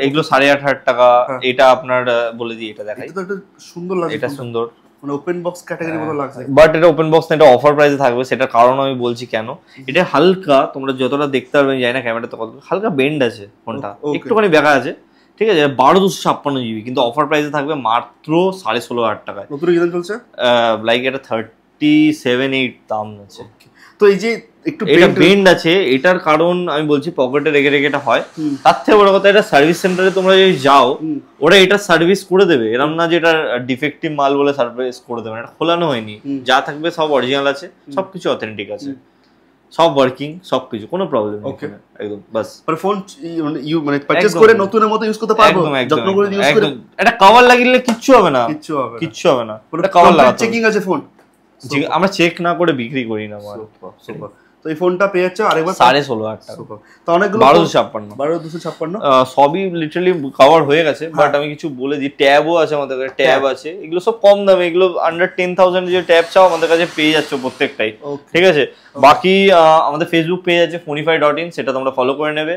এগুলো 8,500 টাকা, এটা আপনার বলে দিই, এটা দেখাই, এটা তো একটা সুন্দর লাগছে, এটা সুন্দর, মানে ওপেন বক্স ক্যাটাগরির মতো লাগছে, বাট এটা ওপেন বক্স না, এটা অফার প্রাইসে থাকবে, সেটার কারণ আমি বলছি কেন। এটা হালকা, তোমরা যতটা দেখতে পারবেন জানি না ক্যামেরাতে কত, হালকা বেন্ড আছে ফোনটা, একটুখানি বেঁকা আছে, ঠিক আছে। 12,256 জিবি, কিন্তু অফার প্রাইসে থাকবে মাত্র 16,500 টাকায়। নতুন রিজন চলছে লাইক এটা 37-8 দাম আছে। তো এই যে একটু এটা বেন্ড আছে, এটার কারণ আমি বলছি পকেটে রেখে রেখে এটা হয়। তার থেকে বড় কথা, এটা সার্ভিস সেন্টারে তোমরা যদি যাও, ওরা এটা সার্ভিস করে দেবে, এরকম না যে এটা ডিফেক্টিভ মাল বলে সার্ভিস করে দেবে, এটা খোলানো হয়নি, যা থাকবে সব অরিজিনাল আছে, সবকিছু অথেন্টিক আছে, সব ওয়ার্কিং, সবকিছু, কোনো প্রবলেম নেই একদম। বাস আর ফোন মানে পারচেজ করে নতুনের মতো ইউজ করতে পারবো, যত্ন করে ইউজ করে। এটা কভার লাগিয়ে কিচ্ছু হবে না, কিচ্ছু হবে না, এটা কভার লাগাতে চেকিং আছে ফোন, আমরা চেক না করে বিক্রি করি না। তো এই ফোনটা পেয়ে যাচ্ছে আরেকবার 16,500 টাকা, তো অনেকগুলো 12,256 সবই লিটারালি কভার হয়ে গেছে। বাট আমি কিছু বলে দিই, ট্যাবও আছে আমাদের কাছে, ট্যাব আছে, এগুলো সব কম দামে, এগুলো আন্ডার 10,000 যে ট্যাব চাও আমাদের কাছে পেয়ে যাচ্ছ প্রত্যেকটাই, ঠিক আছে। বাকি আমাদের ফেসবুক পেজ আছে fonify.in, সেটা তোমরা ফলো করে নেবে।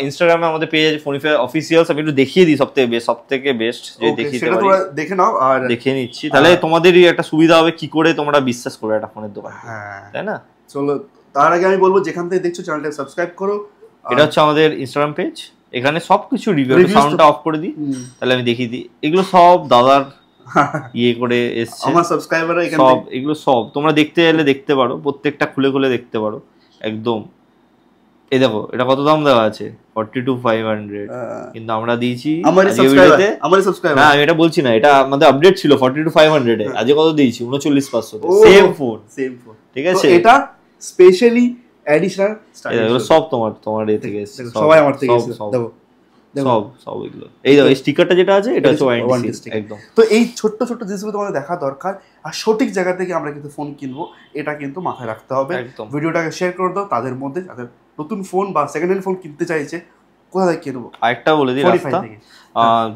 ইনস্টাগ্রামে আমাদের পেজ আছে fonify অফিসিয়াল, আমি একটু দেখিয়ে দিই সব থেকে বেস্ট, যে দেখিয়ে দিতে পারি, দেখে নাও আর দেখিয়ে নিচ্ছি, তাহলে তোমাদেরই একটা সুবিধা হবে কি করে তোমরা বিশ্বাস করবে একটা ফোনের দোকান, তাই না? চলো, তার আগে আমি বলবো যেখান থেকে দেখছো চ্যানেলটা সাবস্ক্রাইব করো। এটা হচ্ছে আমাদের ইনস্টাগ্রাম পেজ, এখানে সবকিছু রিভিউ, সাউন্ডটা অফ করে দিই, তাহলে আমি দেখিয়ে দিই। এগুলো সব দাদার ইয়ে করে এসছে, আমার সাবস্ক্রাইবাররা এখানে সব, এগুলো সব তোমরা দেখতে এলে দেখতে পারো, প্রত্যেকটা খুলে খুলে দেখতে পারো একদম। এই দেখো এটা কত দাম দেওয়া আছে, 42,500, কিন্তু আমরা দিয়েছি আমারই সাবস্ক্রাইবার, না আমি এটা বলছি না, এটা আমাদের আপডেট ছিল 42,500 এ, আজকে কত দিয়েছি 39,500, সেম ফোন, ঠিক আছে। এটা স্পেশালি এডিশনাল এগুলো সব তোমার এ থেকে এসেছে, সবাই আমার থেকে এসেছে, দেখো সব এগুলো। এই দেখো এই স্টিকারটা যেটা আছে, এটা হচ্ছে ওয়ারেন্টি একদম। তো এই ছোট্ট ছোট্ট জিনিসগুলো তোমাদের দেখা দরকার, আর সঠিক জায়গা থেকে আমরা কিন্তু ফোন কিনবো, এটা কিন্তু মাথায় রাখতে হবে। ভিডিওটাকে শেয়ার করে দাও তাদের মধ্যে যাদের নতুন ফোন বা সেকেন্ড হ্যান্ড ফোন কিনতে চাইছে, কোথা থেকে কিনবো। আরেকটা বলে দিই রাস্তা,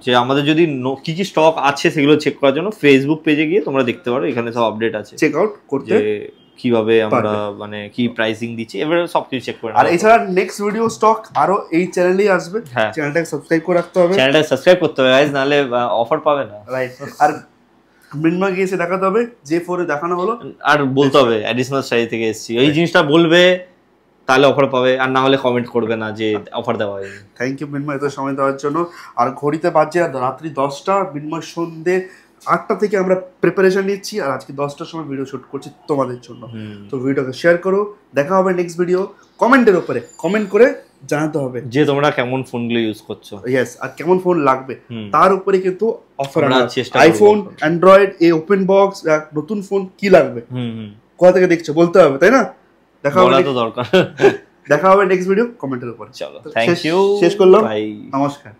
যে আমাদের যদি কি কি স্টক আছে সেগুলো চেক করার জন্য ফেসবুক পেজে গিয়ে তোমরা দেখতে পারো, এখানে সব আপডেট আছে, চেক আউট করতে কিভাবে আমরা মানে কি প্রাইসিং দিচ্ছি, এবারে সবকিছু চেক করে। আর এছাড়া নেক্সট ভিডিও স্টক আরো এই চ্যানেলেই আসবে, চ্যানেলটাকে সাবস্ক্রাইব করে রাখতে হবে, চ্যানেলটাকে সাবস্ক্রাইব করতে হবে গাইস, নালে অফার পাবে না, রাইট। আর মৃন্ময় গিয়ে এসে দেখাতে হবে যে ফোনে দেখানো হলো, আর বলতে হবে অ্যাডিশনাল সাইজ থেকে এসেছি, এই জিনিসটা বলবে, তাহলে অফার পাবে, আর না হলে কমেন্ট করবে না যে অফার দেওয়া হয়নি। থ্যাংক ইউ মৃন্ময় এত সময় দেওয়ার জন্য। আর ঘড়িতে বাজে রাত্রি 10টা, মৃন্ময় সন্ধ্যে 8টা থেকে আমরা প্রিপারেশন নিচ্ছি, আর আজকে 10টার সময় ভিডিও শুট করছি তোমাদের জন্য। তো ভিডিওটাকে শেয়ার করো, দেখা হবে নেক্সট ভিডিও। কমেন্টের উপরে কমেন্ট করে জানাতে হবে যে তোমরা কেমন ফোনগুলো ইউজ করছো, ইয়েস, আর কেমন ফোন লাগবে, তার উপরে কিন্তু অফার আছে। আইফোন, অ্যান্ড্রয়েড, এই ওপেন বক্স, নতুন ফোন কি লাগবে, কোথা থেকে দেখছো বলতে হবে, তাই না? দেখা হবে তো দরকার। দেখা হবে নেক্সট ভিডিও কমেন্টের উপরে। চলো, থ্যাংক ইউ, শেষ করলাম, নমস্কার।